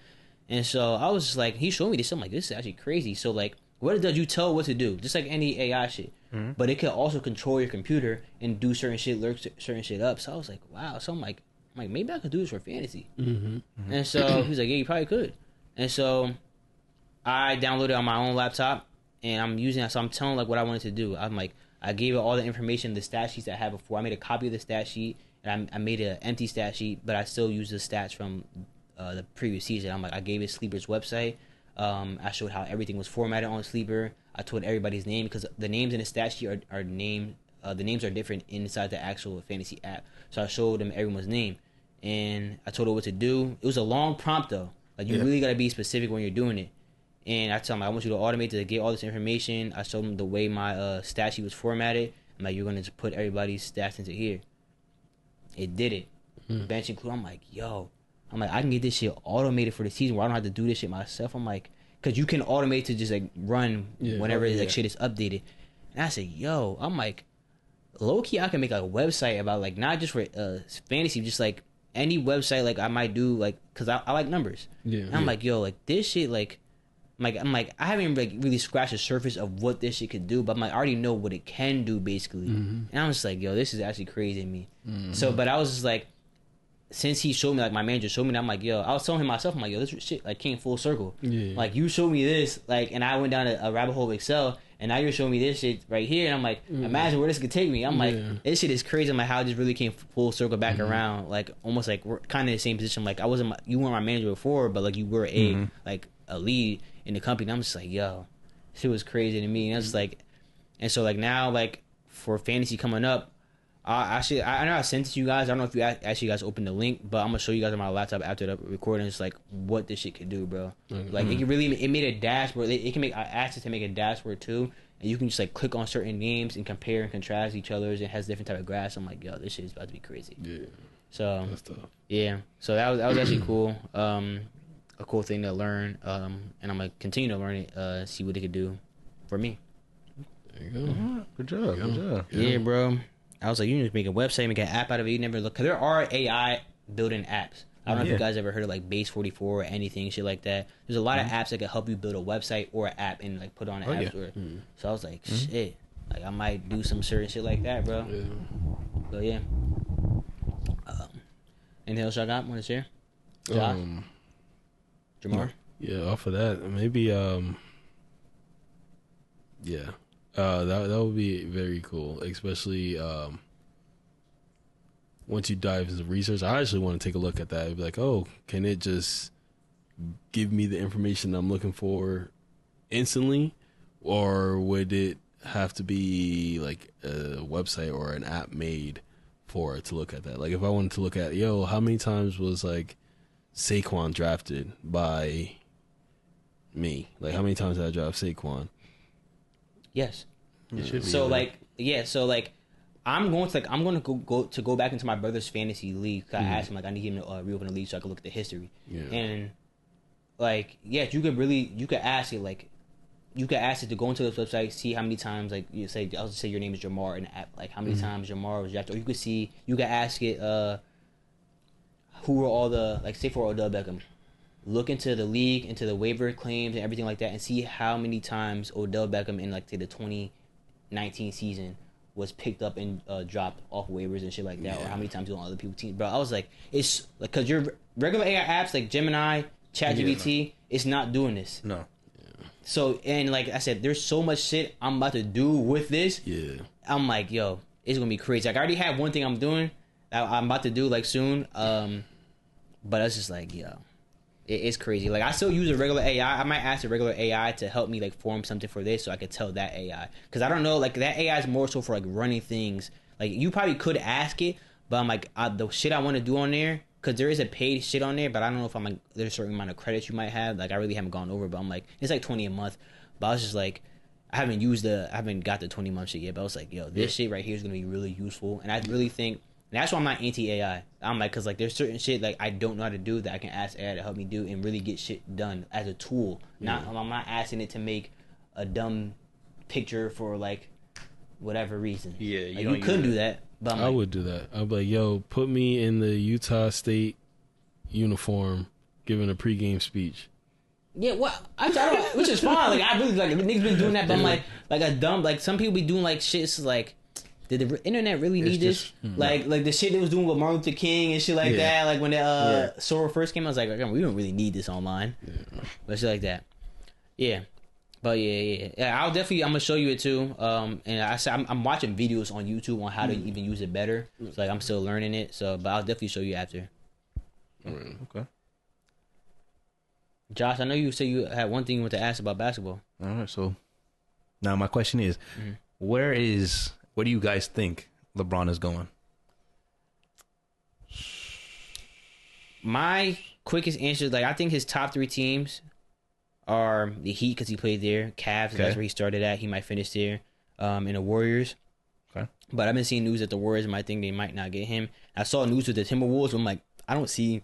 And so I was just like, he showed me this. I'm like, this is actually crazy. So like, what it does, you tell what to do, just like any AI shit. But it can also control your computer and do certain shit, lurk certain shit up. So I was like, wow. So I'm like maybe I could do this for fantasy. And so he's like, yeah, you probably could. And so I downloaded it on my own laptop and I'm using it. So I'm telling like what I wanted to do. I'm like, I gave it all the information, the stat sheets I had before. I made a copy of the stat sheet and I made an empty stat sheet, but I still used the stats from the previous season. I'm like, I gave it Sleeper's website. I showed how everything was formatted on Sleeper. I told everybody's name because the names in the stat sheet are named. The names are different inside the actual fantasy app. So I showed them everyone's name, and I told her what to do. It was a long prompt though. Like you really gotta be specific when you're doing it. And I told them I want you to automate to get all this information. I showed them the way my stat sheet was formatted. I'm like, you're gonna just put everybody's stats into here. It did it. Bench include. I'm like, yo. I'm like, I can get this shit automated for the season where I don't have to do this shit myself. I'm like, because you can automate to just like run whenever like shit is updated. And I said, yo, I'm like, low key, I can make a website about like not just for fantasy, just like any website like I might do like because I like numbers. And I'm like, yo, like this shit like. I'm like I haven't like really scratched the surface of what this shit could do, but I'm like I already know what it can do basically. And I'm just like, yo, this is actually crazy to me. So, but I was just like, since he showed me, like my manager showed me, I'm like, yo, I was telling him myself, I'm like, yo, this shit like came full circle. Like you showed me this, like, and I went down a rabbit hole of Excel, and now you're showing me this shit right here, and I'm like, imagine where this could take me. I'm like, this shit is crazy. I'm like, how it just really came full circle back around, like almost like we're kind of in the same position. Like you weren't my manager before, but like you were like a lead in the company. And I'm just like, yo, shit was crazy to me. And I was like, and so like now like for fantasy coming up. Actually, I know I sent it to you guys. I don't know if you actually guys opened the link, but I'm gonna show you guys on my laptop after the recording. It's like what this shit could do, bro. Like it made a dashboard. It can make access to make a dashboard too, and you can just like click on certain names and compare and contrast each other's. It has different type of graphs. I'm like, yo, this shit is about to be crazy. Yeah. So that's tough. Yeah. So that was actually cool. A cool thing to learn. And I'm gonna continue to learn it. See what it could do for me. There you go. Good job. Good job. Yeah, bro. I was like, you need to make a website, make an app out of it. You never look, because there are AI building apps. I don't know if you guys ever heard of like Base 44 or anything, shit like that. There's a lot of apps that can help you build a website or an app and like put on an app store. So I was like, shit, like I might do some certain shit like that, bro. So yeah. Anything else y'all got? Want to share? Josh? Jamar? Yeah, off of that, maybe yeah. That would be very cool, especially once you dive into research. I actually want to take a look at that. It'd be like, oh, can it just give me the information I'm looking for instantly, or would it have to be like a website or an app made for it to look at that? Like if I wanted to look at, yo, how many times was like Saquon drafted by me? Like how many times did I draft Saquon? Yes. So like I'm going to go back into my brother's fantasy league. I asked him like I need him to reopen the league so I could look at the history. And like you could ask it to go into this website, see how many times like you say I'll just say your name is Jamar and like how many times Jamar was drafted. Or you could ask it who were all the like say for Odell Beckham. Look into the league, into the waiver claims and everything like that, and see how many times Odell Beckham in like say the 2019 season was picked up and dropped off waivers and shit like that, or how many times he's on other people's teams. Bro, I was like, it's like because your regular AI apps like Gemini, ChatGPT, it's not doing this. No. So and like I said, there's so much shit I'm about to do with this. Yeah. I'm like, yo, it's gonna be crazy. Like I already have one thing I'm doing that I'm about to do like soon. But it's just like, yo. It's crazy. Like I still use a regular AI. I might ask a regular AI to help me like form something for this, so I could tell that AI. Because I don't know, like that AI is more so for like running things. Like you probably could ask it, but I'm like the shit I want to do on there. Because there is a paid shit on there, but I don't know if I'm like there's a certain amount of credits you might have. Like I really haven't gone over, but I'm like it's like $20 a month. But I was just like I haven't got the 20-month shit yet. But I was like, yo, this shit right here is gonna be really useful, and I really think. And that's why I'm not anti-AI. I'm like, because like there's certain shit like I don't know how to do that I can ask AI to help me do and really get shit done as a tool. I'm not asking it to make a dumb picture for like whatever reason. Yeah, you couldn't do that, But I would do that. I'd be like, yo, put me in the Utah State uniform, giving a pregame speech. Yeah, well, which is fine. Like I really like niggas been doing that, but I'm like a dumb. Like some people be doing like shit. It's like, did the internet really need this? Like the shit they was doing with Martin Luther King and shit like that. Like when the Sora first came, I was like, we don't really need this online. But shit like that. Yeah. But yeah. I'm gonna show you it too. And I'm watching videos on YouTube on how to even use it better. So like I'm still learning it. So, but I'll definitely show you after. Okay. Josh, I know you said you had one thing you want to ask about basketball. All right. So now my question is, where do you guys think LeBron is going? My quickest answer, like I think his top 3 teams are the Heat because he played there, Cavs, that's where he started at. He might finish there, and the Warriors. Okay. But I've been seeing news that the Warriors might think they might not get him. I saw news with the Timberwolves. I'm like, I don't see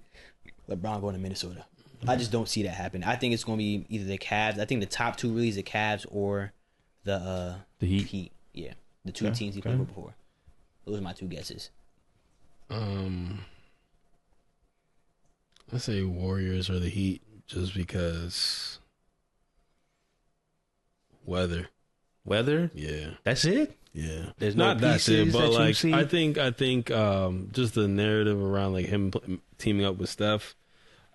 LeBron going to Minnesota. I just don't see that happen. I think it's going to be either the Cavs. I think the top 2 really is the Cavs or the Heat. Yeah, the 2 teams he played with before. Those are my 2 guesses. I say Warriors or the Heat, just because weather. Yeah, that's it. Yeah, there's not no that's it, pieces but that like you see? I think just the narrative around like him teaming up with Steph.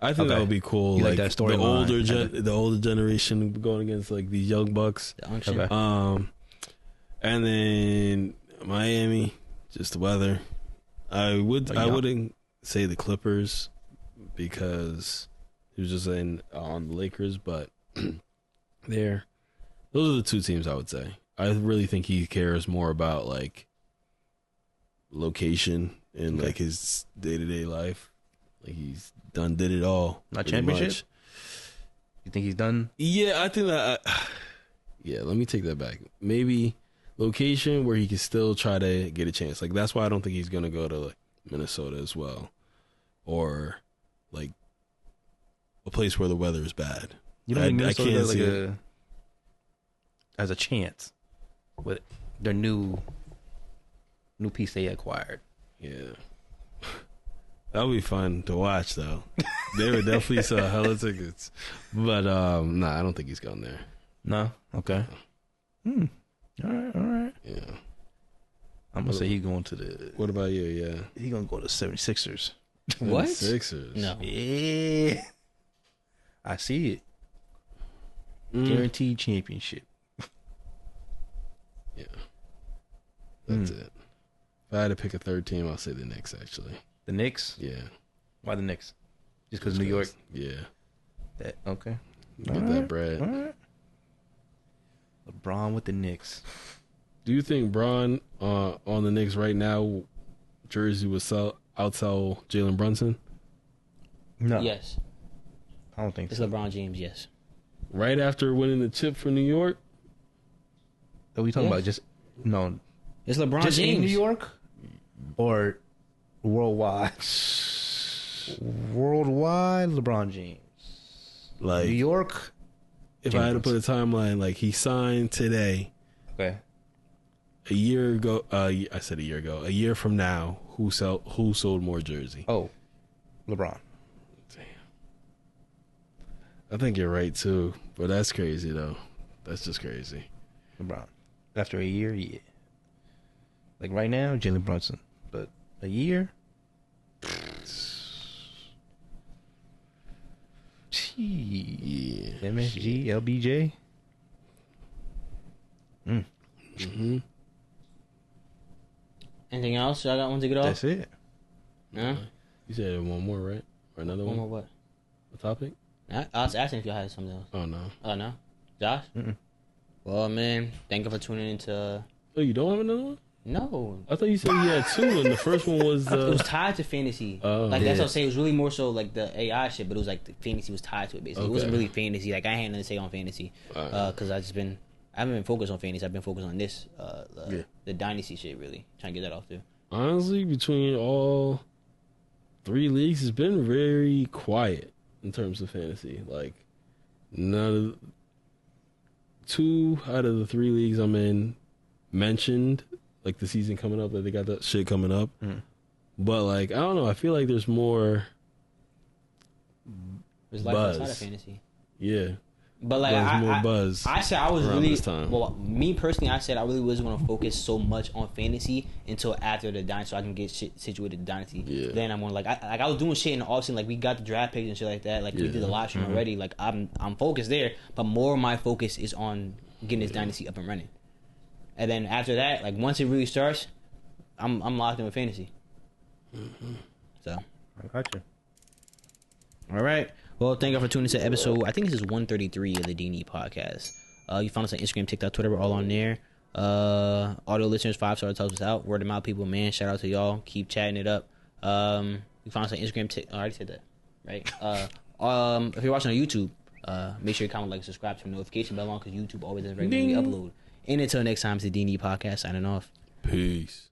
I think that would be cool. You like that the older generation going against like these young bucks. And then Miami, just the weather. I wouldn't say the Clippers because he was just on the Lakers, but those are the 2 teams I would say. I really think he cares more about like location and like his day-to-day life. Like he's did it all. Not championship? Much. You think he's done? Yeah, I think that. Yeah, let me take that back. Maybe location where he can still try to get a chance. Like that's why I don't think he's gonna go to like Minnesota as well, or like a place where the weather is bad. You don't think Minnesota as a chance with their new piece they acquired? Yeah. That would be fun to watch, though. They would definitely sell hella tickets. But, I don't think he's going there. No? Okay. All right. Yeah. I'm going to say he's going to the... What about you? Yeah. He's going to go to 76ers. What? Sixers? No. Yeah. I see it. Guaranteed championship. Yeah. That's it. If I had to pick a 3rd team, I'll say the Knicks, actually. The Knicks? Yeah. Why the Knicks? Just because New York? Yeah. Okay. Get that bread. All right. LeBron with the Knicks. Do you think Bron on the Knicks right now, jersey would outsell Jalen Brunson? No. Yes. I don't think It's so. LeBron James, yes. Right after winning the chip for New York? Are we talking about just... No. It's LeBron Just James. in New York? Or worldwide? Worldwide, LeBron James. Like New York? If I had to put a timeline, like he signed today. Okay. A year ago, I said a year ago. A year from now, who sold more jersey? Oh, LeBron. Damn. I think you're right too, but that's crazy though. That's just crazy. LeBron. After a year, yeah. Like right now, Jalen Brunson. But a year? Yeah. MSG, LBJ. Mm-hmm. Anything else? I got one to get off? That's it. No? You said one more, right? Or another one? One more what? A topic? I was asking if y'all had something else. Oh no. Oh, no? Josh? Mm-mm. Well, man, thank you for tuning into... Oh, you don't have another one? No. I thought you said you had 2, and the first one was. It was tied to fantasy. Oh. Like, Yeah. that's what I'm saying. It was really more so, like, the AI shit, but it was, like, the fantasy was tied to it, basically. It wasn't Okay. really fantasy. Like, I had nothing to say on fantasy. Because I haven't been focused on fantasy. I've been focused on this, the dynasty shit, really. Trying to get that off, too. Honestly, between all 3 leagues, it's been very quiet in terms of fantasy. Like, 2 out of the 3 leagues I'm in mentioned like the season coming up, that they got that shit coming up. But like I don't know, I feel like there's more There's life buzz. outside of fantasy. Yeah. But like There's more buzz. I said I was around really this time. well. Me personally, I said I really wasn't going to focus so much on fantasy until after the dynasty, so I can get shit situated in the dynasty. Yeah. Then I'm going I was doing shit in the offseason, like we got the draft picks and shit like that. Like we did the live stream already. Like I'm focused there, but more of my focus is on getting this dynasty up and running. And then after that, like once it really starts, I'm locked in with fantasy. So I got you. all right. Well, thank you for tuning into episode. I think this is 133 of the D&E podcast. You find us on Instagram, TikTok, Twitter. We're all on there. Audio listeners, 5 stars helps us out. Word of mouth people, man. Shout out to y'all. Keep chatting it up. You find us on Instagram. I already said that, right? If you're watching on YouTube, make sure you comment, like, subscribe, turn the notification bell on because YouTube always does regularly upload. And until next time, it's the D&E podcast signing off. Peace.